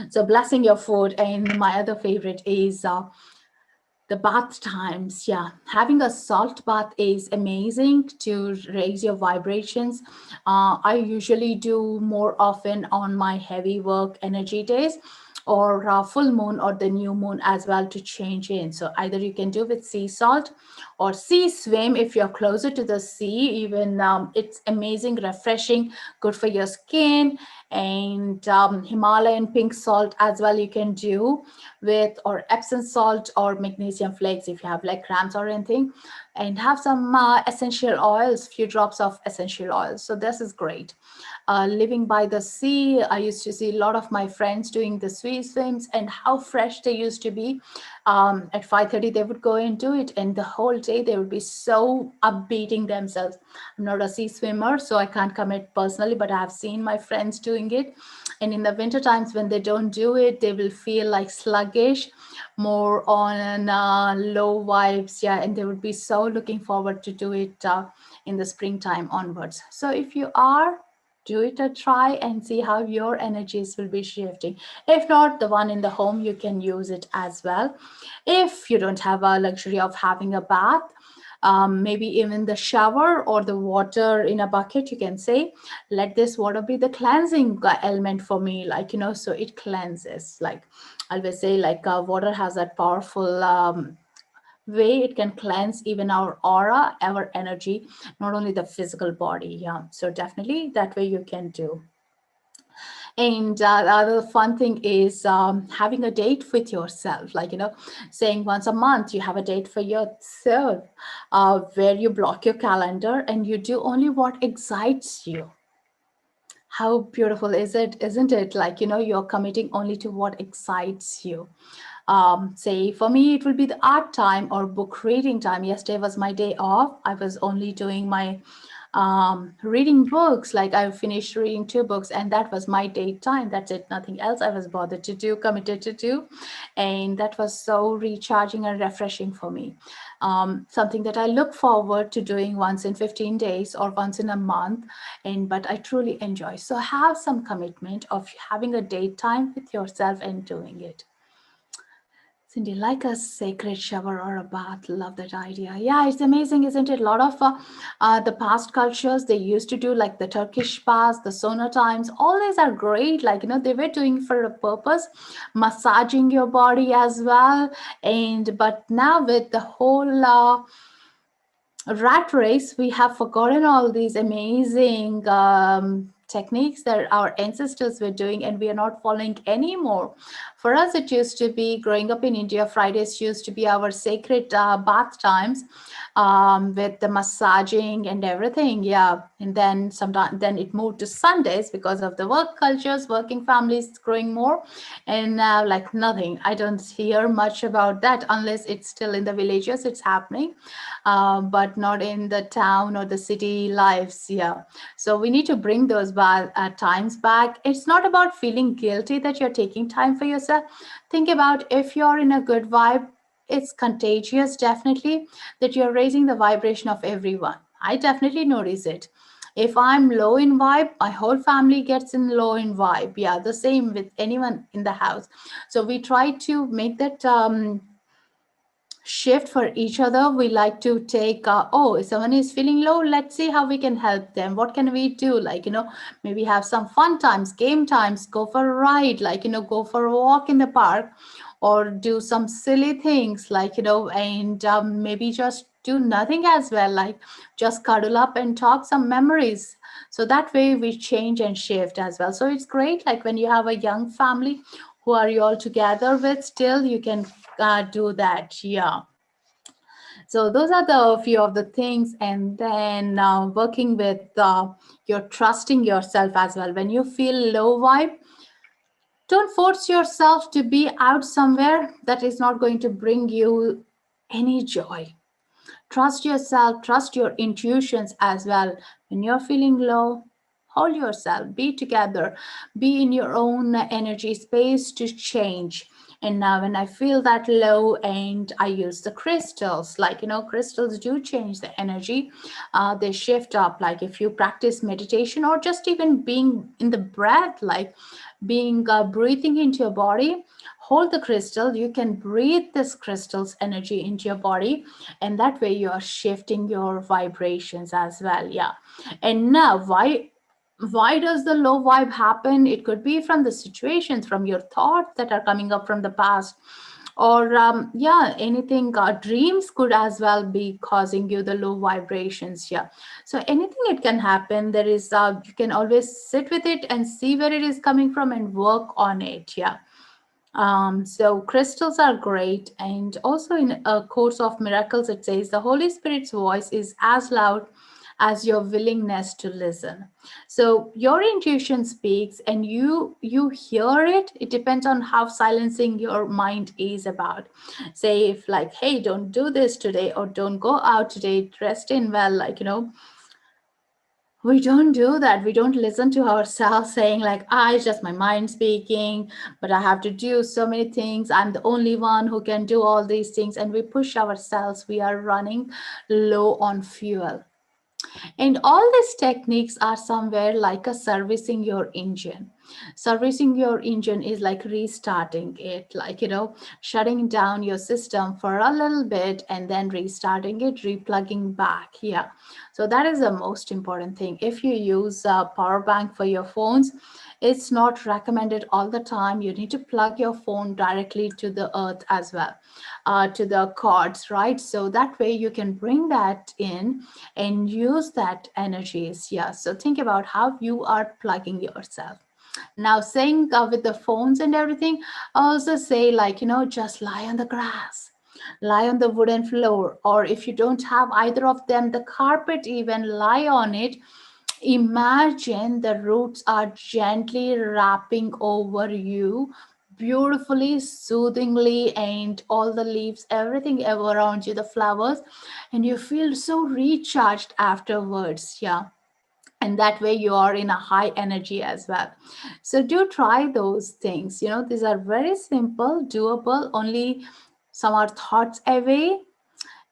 So blessing your food. And my other favorite is the bath times. Yeah, having a salt bath is amazing to raise your vibrations. I usually do more often on my heavy work energy days, or full moon or the new moon as well, to change in. So either you can do with sea salt or sea swim if you're closer to the sea. Even it's amazing, refreshing, good for your skin. And Himalayan pink salt as well you can do with, or Epsom salt or magnesium flakes if you have like cramps or anything. And have some essential oils, few drops of essential oils. So this is great. Living by the sea, I used to see a lot of my friends doing the sea swims, and how fresh they used to be. At 5:30 they would go and do it, and the whole day they would be so upbeating themselves. I'm not a sea swimmer, so I can't commit personally, but I have seen my friends doing it. And in the winter times when they don't do it, they will feel like sluggish, more on low vibes. Yeah, and they would be so looking forward to do it in the springtime onwards. So if you are, do it a try and see how your energies will be shifting. If not, the one in the home, you can use it as well. If you don't have a luxury of having a bath, maybe even the shower or the water in a bucket, you can say, let this water be the cleansing element for me, like, so it cleanses. Like I always say, like water has that powerful way it can cleanse even our aura, our energy, not only the physical body. Yeah, so definitely that way you can do. And the other fun thing is having a date with yourself, like, saying once a month you have a date for yourself, where you block your calendar and you do only what excites you. How beautiful is it, isn't it? Like, you're committing only to what excites you. Say for me, it will be the art time or book reading time. Yesterday was my day off. I was only doing my reading books. Like I finished reading 2 books, and that was my date time. That's it, nothing else I was bothered to do, committed to do. And that was so recharging and refreshing for me. Something that I look forward to doing once in 15 days or once in a month. And but I truly enjoy. So have some commitment of having a date time with yourself and doing it. Cindy, like a sacred shower or a bath. Love that idea. Yeah, it's amazing, isn't it? A lot of the past cultures, they used to do like the Turkish baths, the sauna times. All these are great. Like, they were doing for a purpose, massaging your body as well. And but now with the whole rat race, we have forgotten all these amazing techniques that our ancestors were doing, and we are not following anymore. For us, it used to be, growing up in India, Fridays used to be our sacred bath times, with the massaging and everything. Yeah, and then sometimes then it moved to Sundays because of the work cultures, working families growing more, and now like nothing. I don't hear much about that unless it's still in the villages. It's happening, but not in the town or the city lives. Yeah. So we need to bring those times back. It's not about feeling guilty that you're taking time for yourself. Think about if you're in a good vibe, it's contagious, definitely, that you're raising the vibration of everyone. I definitely notice it. If I'm low in vibe, my whole family gets in low in vibe. Yeah, the same with anyone in the house. So we try to make that shift for each other. We like to take oh, if someone is feeling low, let's see how we can help them. What can we do? Like, maybe have some fun times, game times, go for a ride, like, go for a walk in the park, or do some silly things, like, and maybe just do nothing as well, like just cuddle up and talk some memories. So that way we change and shift as well. So it's great, like when you have a young family who are you all together with, still you can do that. Yeah. So those are the few of the things. And then working with your trusting yourself as well. When you feel low vibe, don't force yourself to be out somewhere that is not going to bring you any joy. Trust yourself, trust your intuitions as well. When you're feeling low, hold yourself, be together, be in your own energy space to change. And now, when I feel that low, and I use the crystals, like, crystals do change the energy. They shift up. Like, if you practice meditation or just even being in the breath, like being breathing into your body, hold the crystal, you can breathe this crystal's energy into your body, and that way you are shifting your vibrations as well. Yeah. And now, why does the low vibe happen? It could be from the situations, from your thoughts that are coming up from the past, or yeah, anything. Dreams could as well be causing you the low vibrations. Yeah. So anything, it can happen. There is you can always sit with it and see where it is coming from and work on it. Yeah. So crystals are great. And also in A Course of Miracles, it says the Holy Spirit's voice is as loud as your willingness to listen. So your intuition speaks, and you hear it. It depends on how silencing your mind is about. Say if like, hey, don't do this today, or don't go out today, dressed in well, like, we don't do that. We don't listen to ourselves saying like, it's just my mind speaking, but I have to do so many things. I'm the only one who can do all these things. And we push ourselves. We are running low on fuel. And all these techniques are somewhere like a servicing your engine. Servicing your engine is like restarting it, like, shutting down your system for a little bit and then restarting it, replugging back. Yeah. So that is the most important thing. If you use a power bank for your phones, it's not recommended all the time. You need to plug your phone directly to the earth as well, to the cords, right? So that way you can bring that in and use that energies. Yeah. So think about how you are plugging yourself. Now, saying with the phones and everything, also say, like, just lie on the grass, lie on the wooden floor, or if you don't have either of them, the carpet, even lie on it. Imagine the roots are gently wrapping over you, beautifully, soothingly, and all the leaves, everything around you, the flowers, and you feel so recharged afterwards. Yeah. And that way you are in a high energy as well. So do try those things. These are very simple, doable, only some are thoughts away,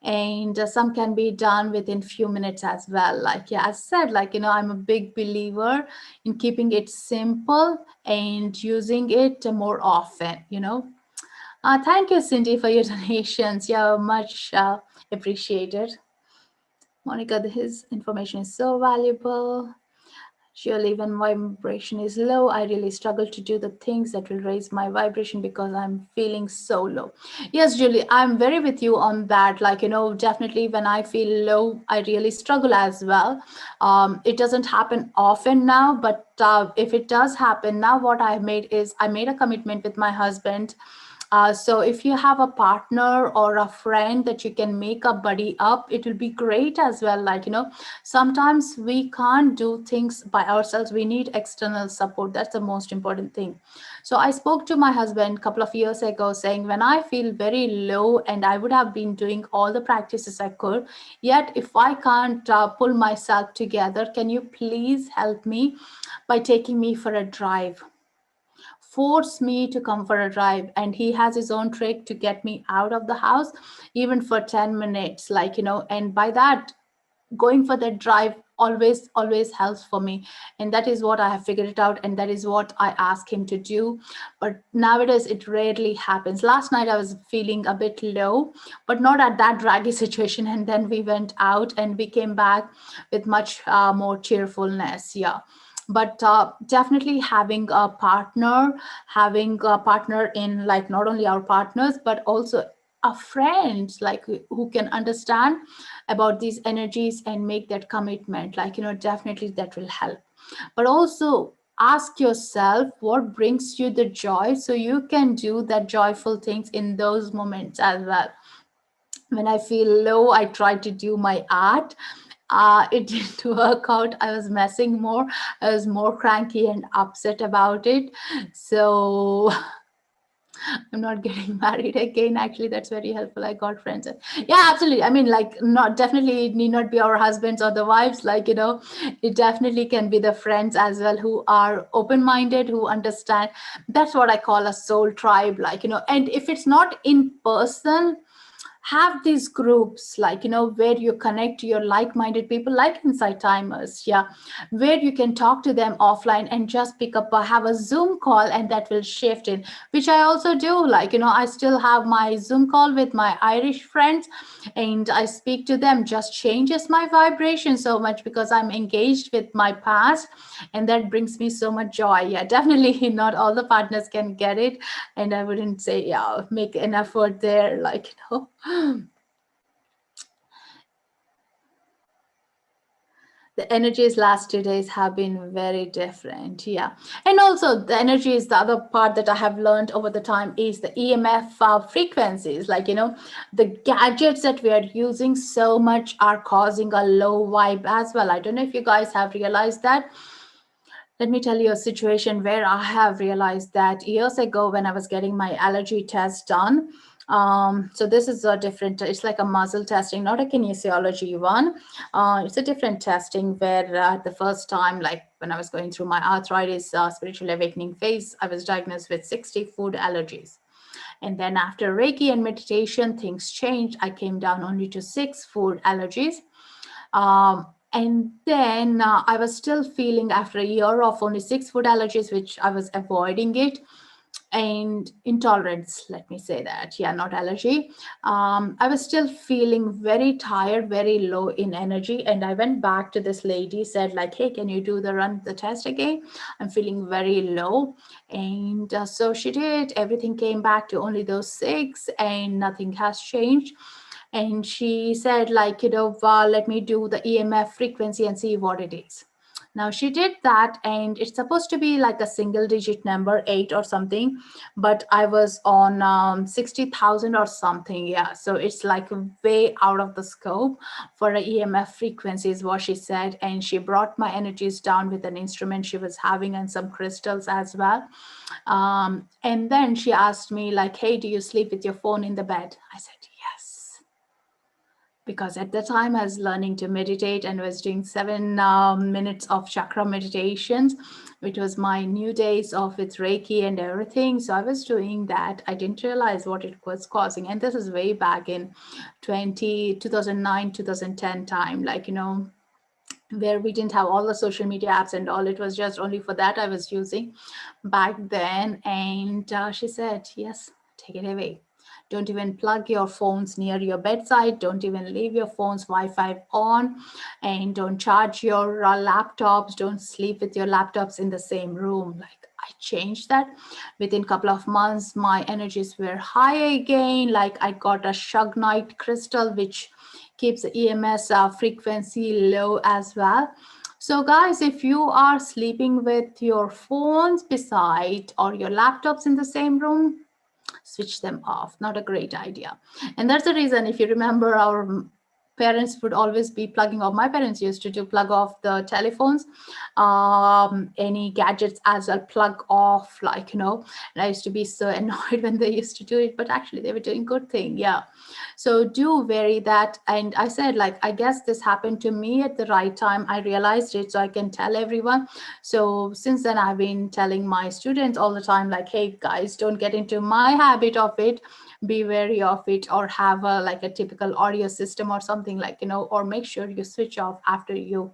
and some can be done within few minutes as well. Like, yeah, as I said, like, I'm a big believer in keeping it simple and using it more often. Thank you, Cindy, for your donations. Yeah, much appreciated. Monica, his information is so valuable. Surely, when my vibration is low, I really struggle to do the things that will raise my vibration because I'm feeling so low. Yes, Julie, I'm very with you on that. Like, definitely when I feel low, I really struggle as well. It doesn't happen often now, but if it does happen now, what I made is I made a commitment with my husband. So if you have a partner or a friend that you can make a buddy up, it will be great as well. Like, sometimes we can't do things by ourselves. We need external support. That's the most important thing. So I spoke to my husband a couple of years ago saying, when I feel very low and I would have been doing all the practices I could, yet if I can't pull myself together, can you please help me by taking me for a drive? Force me to come for a drive, and he has his own trick to get me out of the house even for 10 minutes, like, and by that, going for that drive always helps for me. And that is what I have figured it out, and that is what I ask him to do. But nowadays it rarely happens. Last night I was feeling a bit low, but not at that draggy situation, and then we went out and we came back with much more cheerfulness. Yeah. But definitely having a partner in, like, not only our partners but also a friend, like, who can understand about these energies and make that commitment, like, definitely that will help. But also ask yourself what brings you the joy, so you can do that joyful things in those moments as well. When I feel low, I try to do my art. It didn't work out. I was messing more. I was more cranky and upset about it. So I'm not getting married again. Actually, that's very helpful. I got friends. Yeah, absolutely. I mean, like, not definitely it need not be our husbands or the wives. Like, it definitely can be the friends as well who are open-minded, who understand. That's what I call a soul tribe. Like, and if it's not in person, have these groups, like, where you connect to your like-minded people, like Insight Timers. Yeah, where you can talk to them offline and just pick up have a Zoom call, and that will shift in, which I also do. Like, I still have my Zoom call with my Irish friends, and I speak to them. Just changes my vibration so much because I'm engaged with my past, and that brings me so much joy. Yeah, definitely not all the partners can get it, and I wouldn't say, yeah, make an effort there, like, the energies last 2 days have been very different. Yeah. And also the energy is the other part that I have learned over the time is the EMF frequencies. Like, the gadgets that we are using so much are causing a low vibe as well. I don't know if you guys have realized that. Let me tell you a situation where I have realized that years ago when I was getting my allergy test done. So this is a different, it's like a muscle testing, not a kinesiology one. It's a different testing where the first time, like when I was going through my arthritis spiritual awakening phase, I was diagnosed with 60 food allergies. And then after Reiki and meditation, things changed. I came down only to 6 food allergies. And then I was still feeling, after a year of only 6 food allergies, which I was avoiding it, and intolerance, let me say that, yeah, not allergy. I was still feeling very tired, very low in energy, and I went back to this lady, said like, hey, can you do the test again? I'm feeling very low. And so she did. Everything came back to only those 6, and nothing has changed. And she said like, let me do the EMF frequency and see what it is. Now she did that, and it's supposed to be like a single digit number, 8 or something, but I was on 60,000 or something. Yeah, so it's like way out of the scope for a EMF frequency, is what she said. And she brought my energies down with an instrument she was having and some crystals as well. And then she asked me like, hey, do you sleep with your phone in the bed? I said yes, because at the time I was learning to meditate and was doing 7 minutes of chakra meditations, which was my new days of with Reiki and everything. So I was doing that. I didn't realize what it was causing. And this is way back in 2009, 2010 time, like, where we didn't have all the social media apps and all. It was just only for that I was using back then. And she said, yes, take it away. Don't even plug your phones near your bedside. Don't even leave your phone's Wi-Fi on, and don't charge your laptops. Don't sleep with your laptops in the same room. Like, I changed that. Within a couple of months, my energies were high again. Like, I got a Shugnite crystal, which keeps the EMS frequency low as well. So guys, if you are sleeping with your phones beside or your laptops in the same room, switch them off. Not a great idea. And that's the reason, if you remember, our parents would always be plugging off. My parents used to do plug off the telephones, any gadgets as well, plug off, like, and I used to be so annoyed when they used to do it, but actually they were doing good thing. Yeah. So do vary that. And I said, like, I guess this happened to me at the right time. I realized it, so I can tell everyone. So since then, I've been telling my students all the time, like, hey guys, don't get into my habit of it. Be wary of it, or have like a typical audio system or something, like, or make sure you switch off after you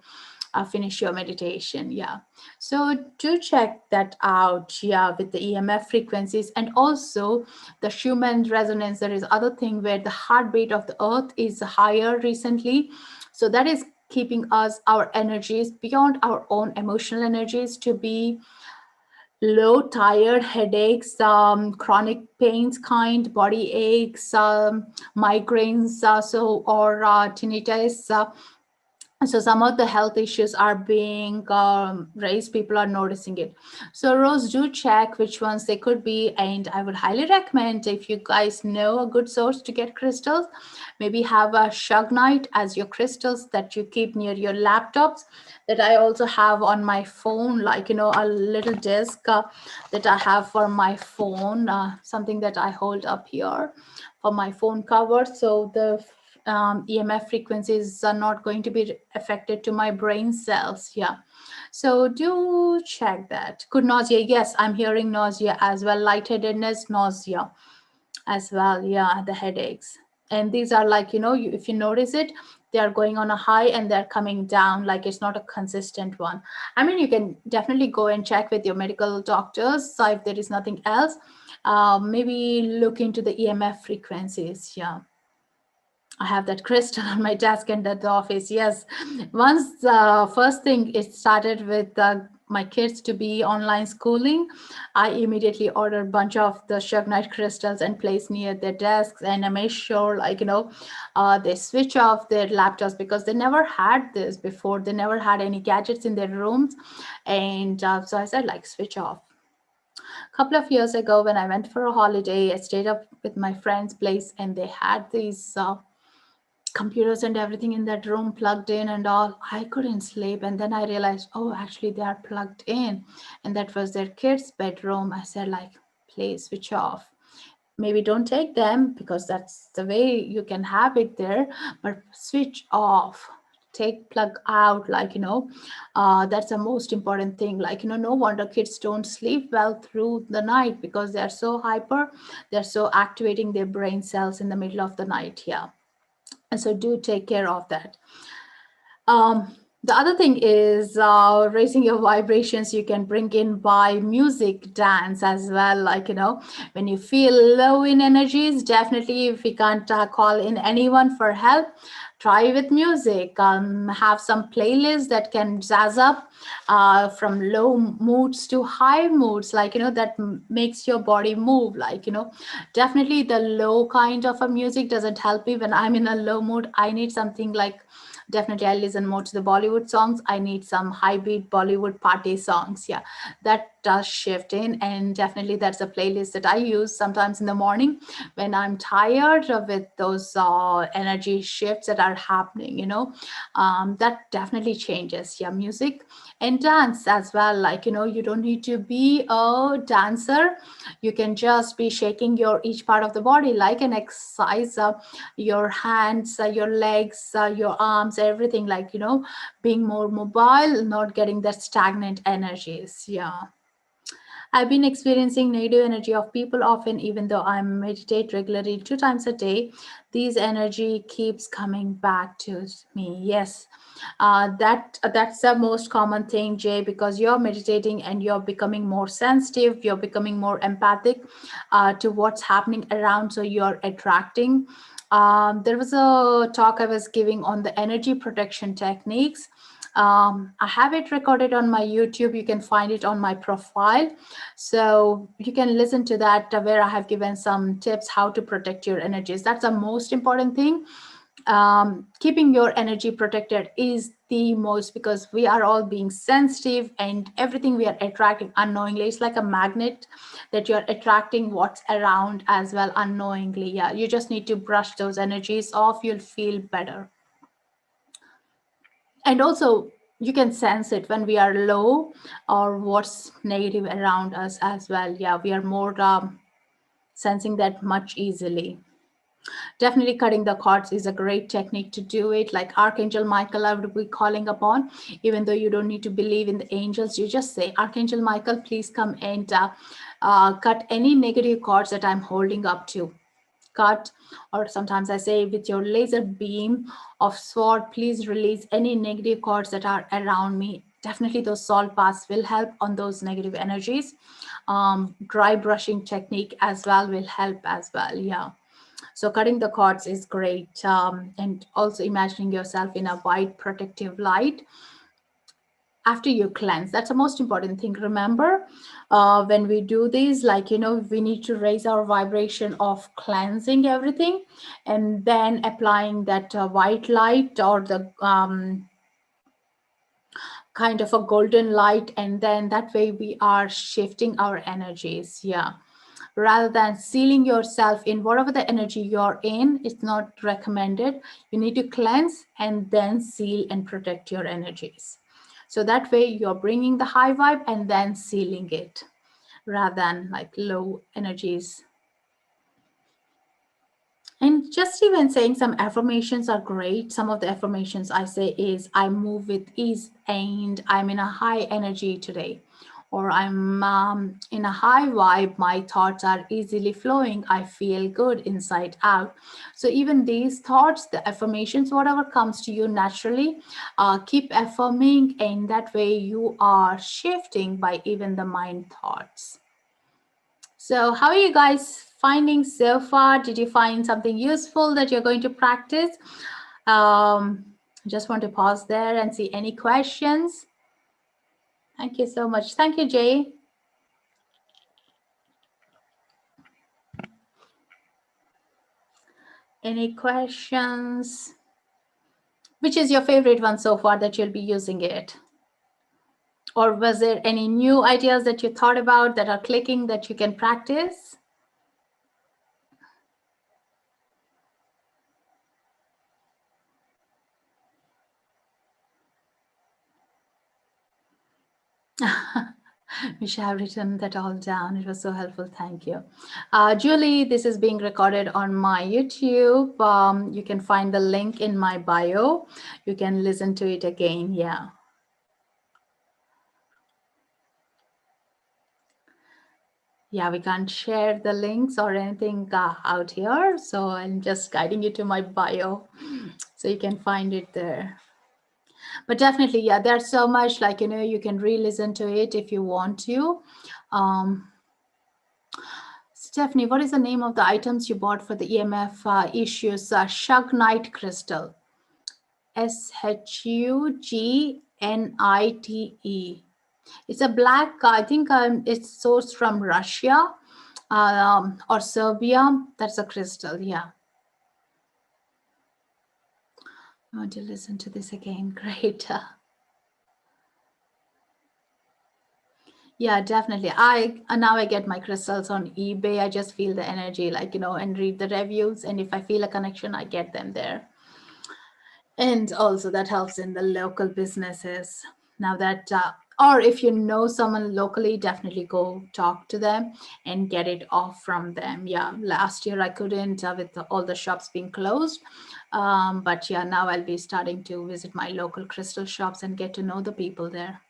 finish your meditation. Yeah, so do check that out. Yeah, with the EMF frequencies, and also the Schumann resonance. There is other thing where the heartbeat of the earth is higher recently, so that is keeping us, our energies beyond our own emotional energies, to be low, tired, headaches, chronic pains, kind body aches, migraines, or tinnitus. So some of the health issues are being raised. People are noticing it. So Rose, do check which ones they could be, and I would highly recommend, if you guys know a good source to get crystals, maybe have a Shugnite as your crystals that you keep near your laptops. That I also have on my phone, like, a little disc that I have for my phone, something that I hold up here for my phone cover, so the EMF frequencies are not going to be affected to my brain cells. Yeah. So do check that. Good nausea. Yes, I'm hearing nausea as well. Lightheadedness, nausea as well. Yeah, the headaches. And these are like, if you notice it, they are going on a high and they're coming down. Like, it's not a consistent one. I mean, you can definitely go and check with your medical doctors. So if there is nothing else, maybe look into the EMF frequencies. Yeah. I have that crystal on my desk and at the office. Yes. Once first thing it started with my kids to be online schooling, I immediately ordered a bunch of the Shugnite crystals and placed near their desks. And I made sure, like, they switch off their laptops, because they never had this before. They never had any gadgets in their rooms. And so I said, like, switch off. A couple of years ago, when I went for a holiday, I stayed up with my friend's place, and they had these computers and everything in that room plugged in and all. I couldn't sleep, and then I realized, oh, actually they are plugged in, and that was their kids' bedroom. I said, like, please switch off. Maybe don't take them, because that's the way you can have it there, but switch off. Take plug out, like, that's the most important thing. Like, no wonder kids don't sleep well through the night, because they're so hyper, they're so activating their brain cells in the middle of the night. Yeah. And so do take care of that. The other thing is raising your vibrations you can bring in by music, dance as well. Like, when you feel low in energies, definitely if we can't call in anyone for help, try with music. Have some playlists that can jazz up from low moods to high moods, like, that makes your body move. Like, definitely the low kind of a music doesn't help me when I'm in a low mood. I need something like, definitely I listen more to the Bollywood songs. I need some high beat Bollywood party songs. Yeah, that does shift in, and definitely that's a playlist that I use sometimes in the morning when I'm tired with those energy shifts that are happening. That definitely changes. Yeah, music and dance as well. Like, you don't need to be a dancer. You can just be shaking your each part of the body like an exercise. Your hands, your legs, your arms, everything, like, being more mobile, not getting that stagnant energies. Yeah. I've been experiencing negative energy of people often, even though I meditate regularly 2 times a day. These energy keeps coming back to me. Yes, that's the most common thing, Jay, because you're meditating and you're becoming more sensitive. You're becoming more empathic to what's happening around. So you're attracting. There was a talk I was giving on the energy protection techniques. I have it recorded on my YouTube. You can find it on my profile. So you can listen to that where I have given some tips how to protect your energies. That's the most important thing. Keeping your energy protected is the most, because we are all being sensitive and everything we are attracting unknowingly. It's like a magnet that you're attracting what's around as well unknowingly. Yeah, you just need to brush those energies off. You'll feel better. And also you can sense it when we are low or what's negative around us as well. Yeah, we are more sensing that much easily. Definitely cutting the cords is a great technique to do it. Like Archangel Michael I would be calling upon. Even though you don't need to believe in the angels, you just say, Archangel Michael, please come and cut any negative cords that I'm holding up to. Cut. Or sometimes I say, with your laser beam of sword, please release any negative cords that are around me. Definitely those salt baths will help on those negative energies. Dry brushing technique as well will help as well. Yeah. So cutting the cords is great. And also imagining yourself in a white protective light after you cleanse. That's the most important thing. Remember, when we do this, like, we need to raise our vibration of cleansing everything and then applying that white light or the kind of a golden light. And then that way we are shifting our energies. Yeah. Rather than sealing yourself in whatever the energy you're in, it's not recommended. You need to cleanse and then seal and protect your energies. So that way you're bringing the high vibe and then sealing it rather than like low energies. And just even saying some affirmations are great. Some of the affirmations I say is, I move with ease and I'm in a high energy today. Or I'm in a high vibe, my thoughts are easily flowing, I feel good inside out. So even these thoughts, the affirmations, whatever comes to you naturally, keep affirming, and that way you are shifting by even the mind thoughts. So how are you guys finding so far? Did you find something useful that you're going to practice? Just want to pause there and see any questions. Thank you so much. Thank you, Jay. Any questions? Which is your favorite one so far that you'll be using it? Or was there any new ideas that you thought about that are clicking that you can practice? We should have written that all down. It was so helpful. Thank you. Julie, this is being recorded on my YouTube. You can find the link in my bio. You can listen to it again. Yeah. Yeah, we can't share the links or anything out here. So I'm just guiding you to my bio so you can find it there. But definitely, yeah, there's so much, like, you can re-listen to it if you want to. Um, Stephanie, what is the name of the items you bought for the EMF issues? Shug Night Crystal. Shugnite. It's a black, I think it's sourced from Russia or Serbia. That's a crystal, yeah. I want to listen to this again. Great. Yeah, definitely. I now I get my crystals on eBay. I just feel the energy, like, and read the reviews. And if I feel a connection, I get them there. And also that helps in the local businesses. Now that, or if you know someone locally, definitely go talk to them and get it off from them. Yeah, last year I couldn't with all the shops being closed. But yeah, now I'll be starting to visit my local crystal shops and get to know the people there.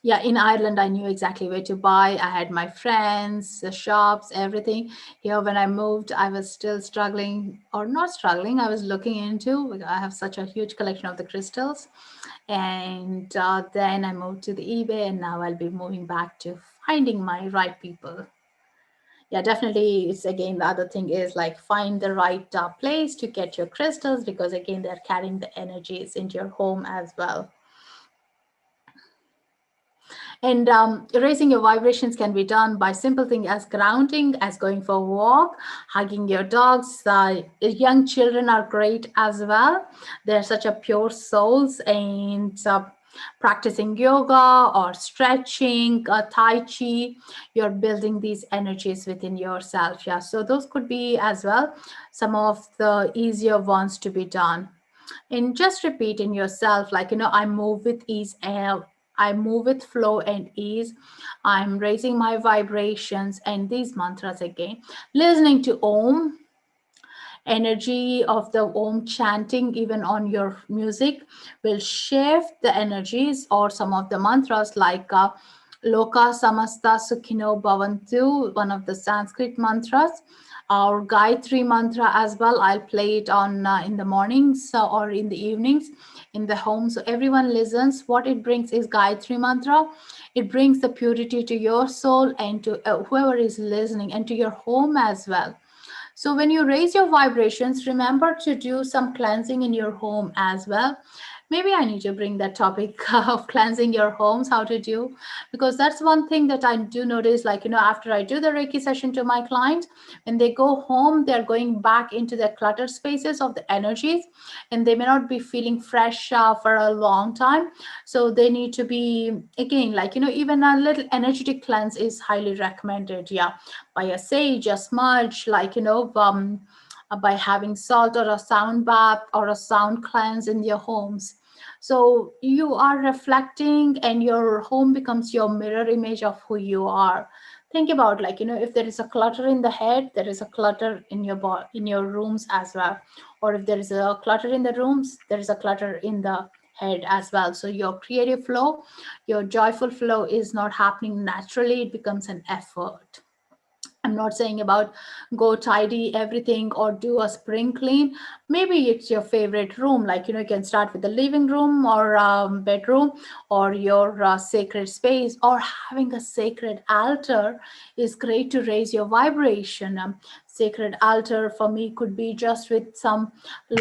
Yeah, in Ireland, I knew exactly where to buy. I had my friends, the shops, everything. Here, when I moved, I was still struggling, or not struggling, I was looking into. I have such a huge collection of the crystals. And then I moved to the eBay, and now I'll be moving back to finding my right people. Yeah, definitely. It's again, the other thing is like find the right place to get your crystals, because again, they're carrying the energies into your home as well. And raising your vibrations can be done by simple things as grounding, as going for a walk, hugging your dogs. Young children are great as well. They're such a pure souls, and practicing yoga or stretching, tai chi, you're building these energies within yourself. Yeah, so those could be as well some of the easier ones to be done. And just repeat in yourself, like, I move with ease and I move with flow and ease. I'm raising my vibrations, and these mantras again, listening to om energy of the om chanting even on your music will shift the energies, or some of the mantras like loka samasta sukhino bhavantu, one of the Sanskrit mantras, or Gayatri mantra as well. I'll play it on in the mornings or in the evenings in the home, so everyone listens. What it brings is Gayatri mantra. It brings the purity to your soul and to whoever is listening, and to your home as well. So when you raise your vibrations, remember to do some cleansing in your home as well. Maybe I need to bring that topic of cleansing your homes, how to do, because that's one thing that I do notice. Like, after I do the Reiki session to my clients, when they go home, they're going back into the cluttered spaces of the energies, and they may not be feeling fresh for a long time. So they need to be, again, like, even a little energetic cleanse is highly recommended. Yeah, by a sage, a smudge, like, by having salt or a sound bath or a sound cleanse in your homes. So you are reflecting, and your home becomes your mirror image of who you are. Think about, like, if there is a clutter in the head, there is a clutter in your in your rooms as well. Or if there is a clutter in the rooms, there is a clutter in the head as well. So your creative flow, your joyful flow is not happening naturally, it becomes an effort. I'm not saying about go tidy everything or do a spring clean. Maybe it's your favorite room. Like, you can start with the living room or bedroom, or your sacred space, or having a sacred altar is great to raise your vibration. Sacred altar for me could be just with some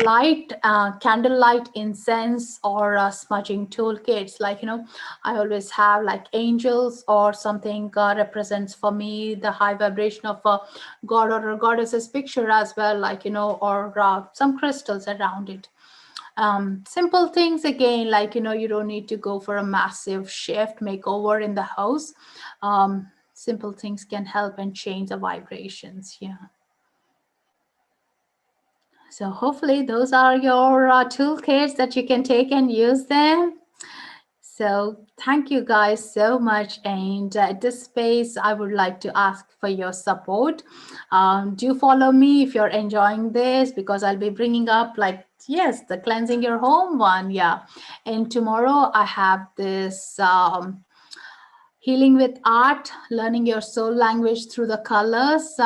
light, candlelight incense, or smudging toolkits. Like, I always have like angels or something represents for me the high vibration of a god or a goddess's picture as well, like, or some crystals around it. Simple things again, like, you don't need to go for a massive shift makeover in the house. Simple things can help and change the vibrations. Yeah. So hopefully those are your toolkits that you can take and use them. So thank you guys so much. And at this space, I would like to ask for your support. Do follow me if you're enjoying this, because I'll be bringing up, like, yes, the cleansing your home one. Yeah. And tomorrow I have this healing with art, learning your soul language through the colors.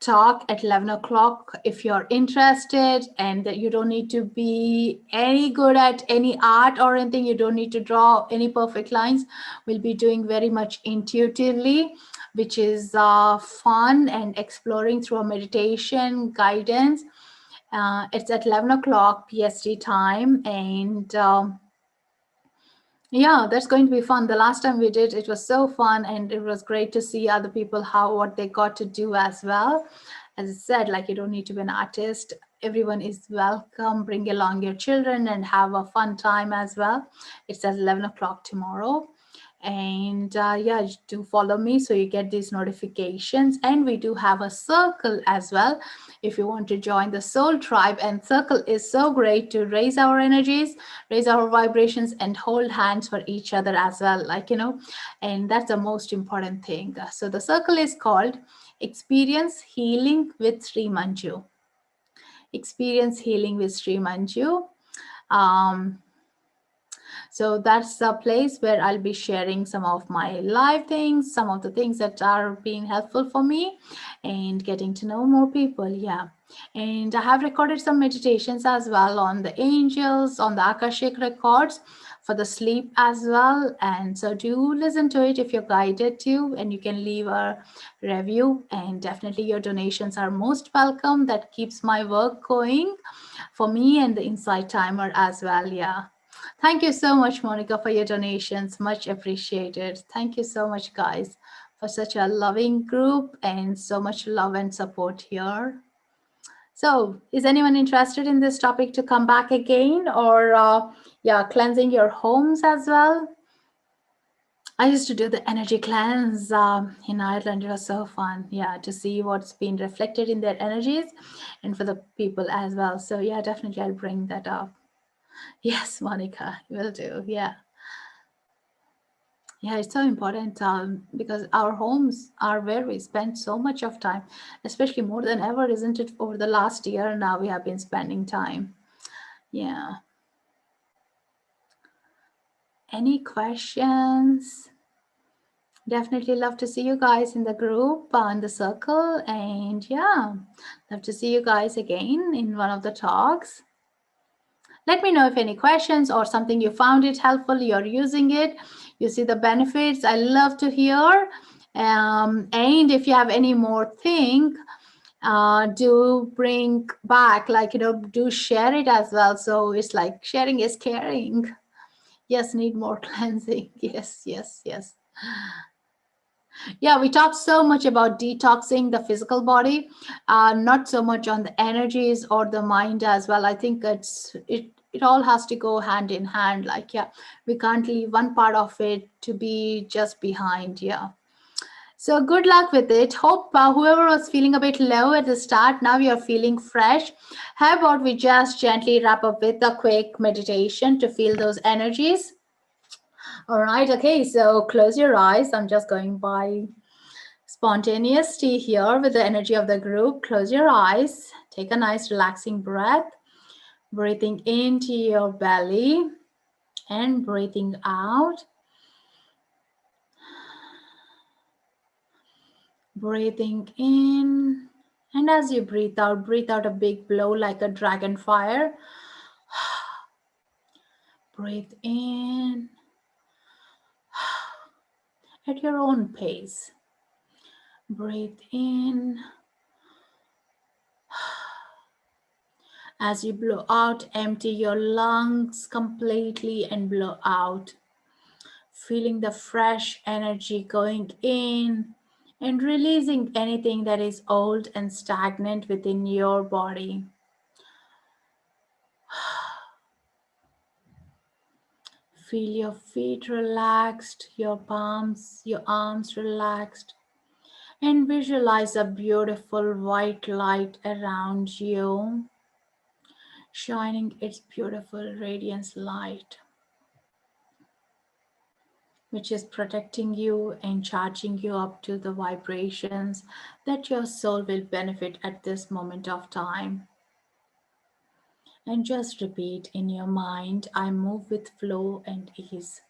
talk at 11 o'clock if you're interested, and that you don't need to be any good at any art or anything. You don't need to draw any perfect lines. We'll be doing very much intuitively, which is fun and exploring through a meditation guidance. It's at 11 o'clock PST time, and yeah, that's going to be fun. The last time we did, it was so fun, and it was great to see other people what they got to do as well. As I said, like, you don't need to be an artist. Everyone is welcome. Bring along your children and have a fun time as well. It's at 11 o'clock tomorrow. And yeah, do follow me so you get these notifications. And we do have a circle as well if you want to join the soul tribe. And circle is so great to raise our energies, raise our vibrations, and hold hands for each other as well, like, and that's the most important thing. So the circle is called Experience Healing with Srimanju. Experience Healing with Srimanju. So that's a place where I'll be sharing some of my live things, some of the things that are being helpful for me, and getting to know more people. Yeah. And I have recorded some meditations as well on the angels, on the Akashic Records for the sleep as well. And so do listen to it if you're guided to, and you can leave a review. And definitely your donations are most welcome. That keeps my work going for me and the Insight Timer as well. Yeah. Thank you so much, Monica, for your donations. Much appreciated. Thank you so much, guys, for such a loving group and so much love and support here. So, is anyone interested in this topic to come back again, or yeah, cleansing your homes as well? I used to do the energy cleanse in Ireland. It was so fun, yeah, to see what's been reflected in their energies, and for the people as well. So yeah, definitely I'll bring that up. Yes, Monica, will do. Yeah. Yeah, it's so important because our homes are where we spend so much of time, especially more than ever, isn't it? Over the last year now, we have been spending time. Yeah. Any questions? Definitely love to see you guys in the group, in the circle. And yeah, love to see you guys again in one of the talks. Let me know if any questions or something you found it helpful, you're using it, you see the benefits. I love to hear. And if you have any more thing, do bring back, like, do share it as well. So it's like sharing is caring. Yes, need more cleansing. Yes, yes, yes. Yeah, we talked so much about detoxing the physical body, not so much on the energies or the mind as well. I think it all has to go hand in hand. Like, yeah, we can't leave one part of it to be just behind. Yeah. So good luck with it. Hope whoever was feeling a bit low at the start, now you're feeling fresh. How about we just gently wrap up with a quick meditation to feel those energies? All right. Okay. So close your eyes. I'm just going by spontaneously here with the energy of the group. Close your eyes. Take a nice relaxing breath. Breathing into your belly and breathing out. Breathing in. And as you breathe out a big blow like a dragon fire. Breathe in at your own pace. Breathe in. As you blow out, empty your lungs completely and blow out. Feeling the fresh energy going in and releasing anything that is old and stagnant within your body. Feel your feet relaxed, your palms, your arms relaxed, and visualize a beautiful white light around you, shining its beautiful radiance light, which is protecting you and charging you up to the vibrations that your soul will benefit at this moment of time. And just repeat in your mind, I move with flow and ease.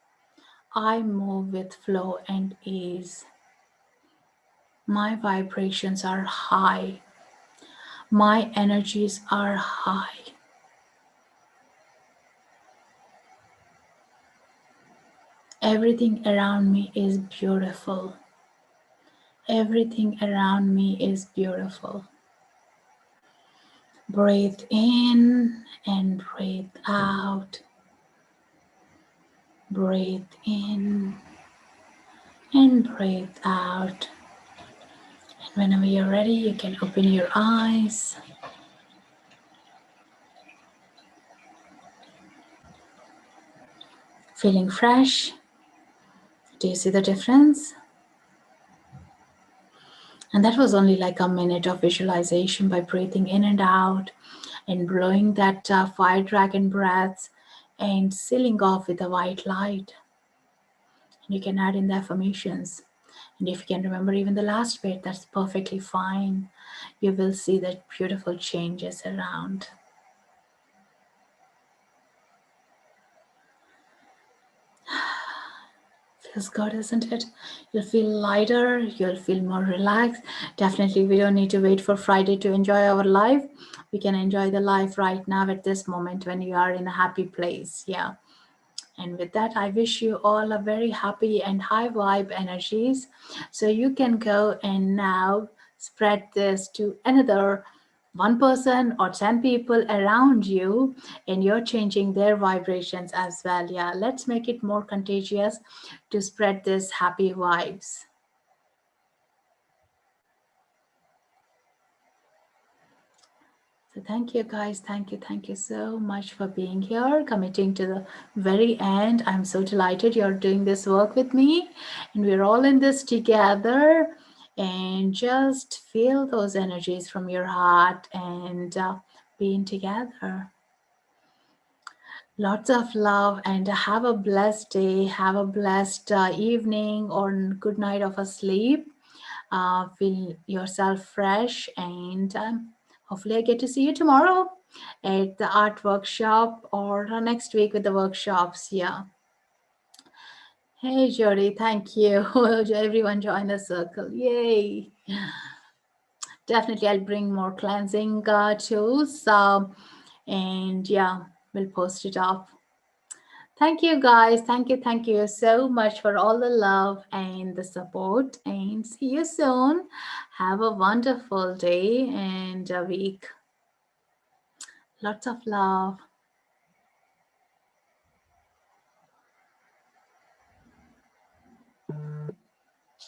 I move with flow and ease. My vibrations are high. My energies are high. Everything around me is beautiful. Everything around me is beautiful. Breathe in and breathe out. Breathe in and breathe out. And whenever you're ready, you can open your eyes. Feeling fresh? Do you see the difference? And that was only like a minute of visualization by breathing in and out and blowing that fire dragon breaths and sealing off with a white light. And you can add in the affirmations. And if you can remember even the last bit, that's perfectly fine. You will see that beautiful changes around. Feels good, isn't it? You'll feel lighter, you'll feel more relaxed. Definitely, we don't need to wait for Friday to enjoy our life. We can enjoy the life right now at this moment when you are in a happy place. Yeah. And with that, I wish you all a very happy and high vibe energies. So you can go and now spread this to another one person or 10 people around you, and you're changing their vibrations as well. Yeah, let's make it more contagious to spread this happy vibes. So thank you guys. Thank you so much for being here, committing to the very end. I'm so delighted you're doing this work with me and we're all in this together. And just feel those energies from your heart and being together. Lots of love and have a blessed day. Have a blessed evening or good night of a sleep. Feel yourself fresh and hopefully I get to see you tomorrow at the art workshop or next week with the workshops. Yeah. Hey Jody, thank you. Everyone join the circle. Yay. Definitely I'll bring more cleansing tools. And yeah, we'll post it up. Thank you guys. Thank you so much for all the love and the support. And see you soon. Have a wonderful day and a week. Lots of love.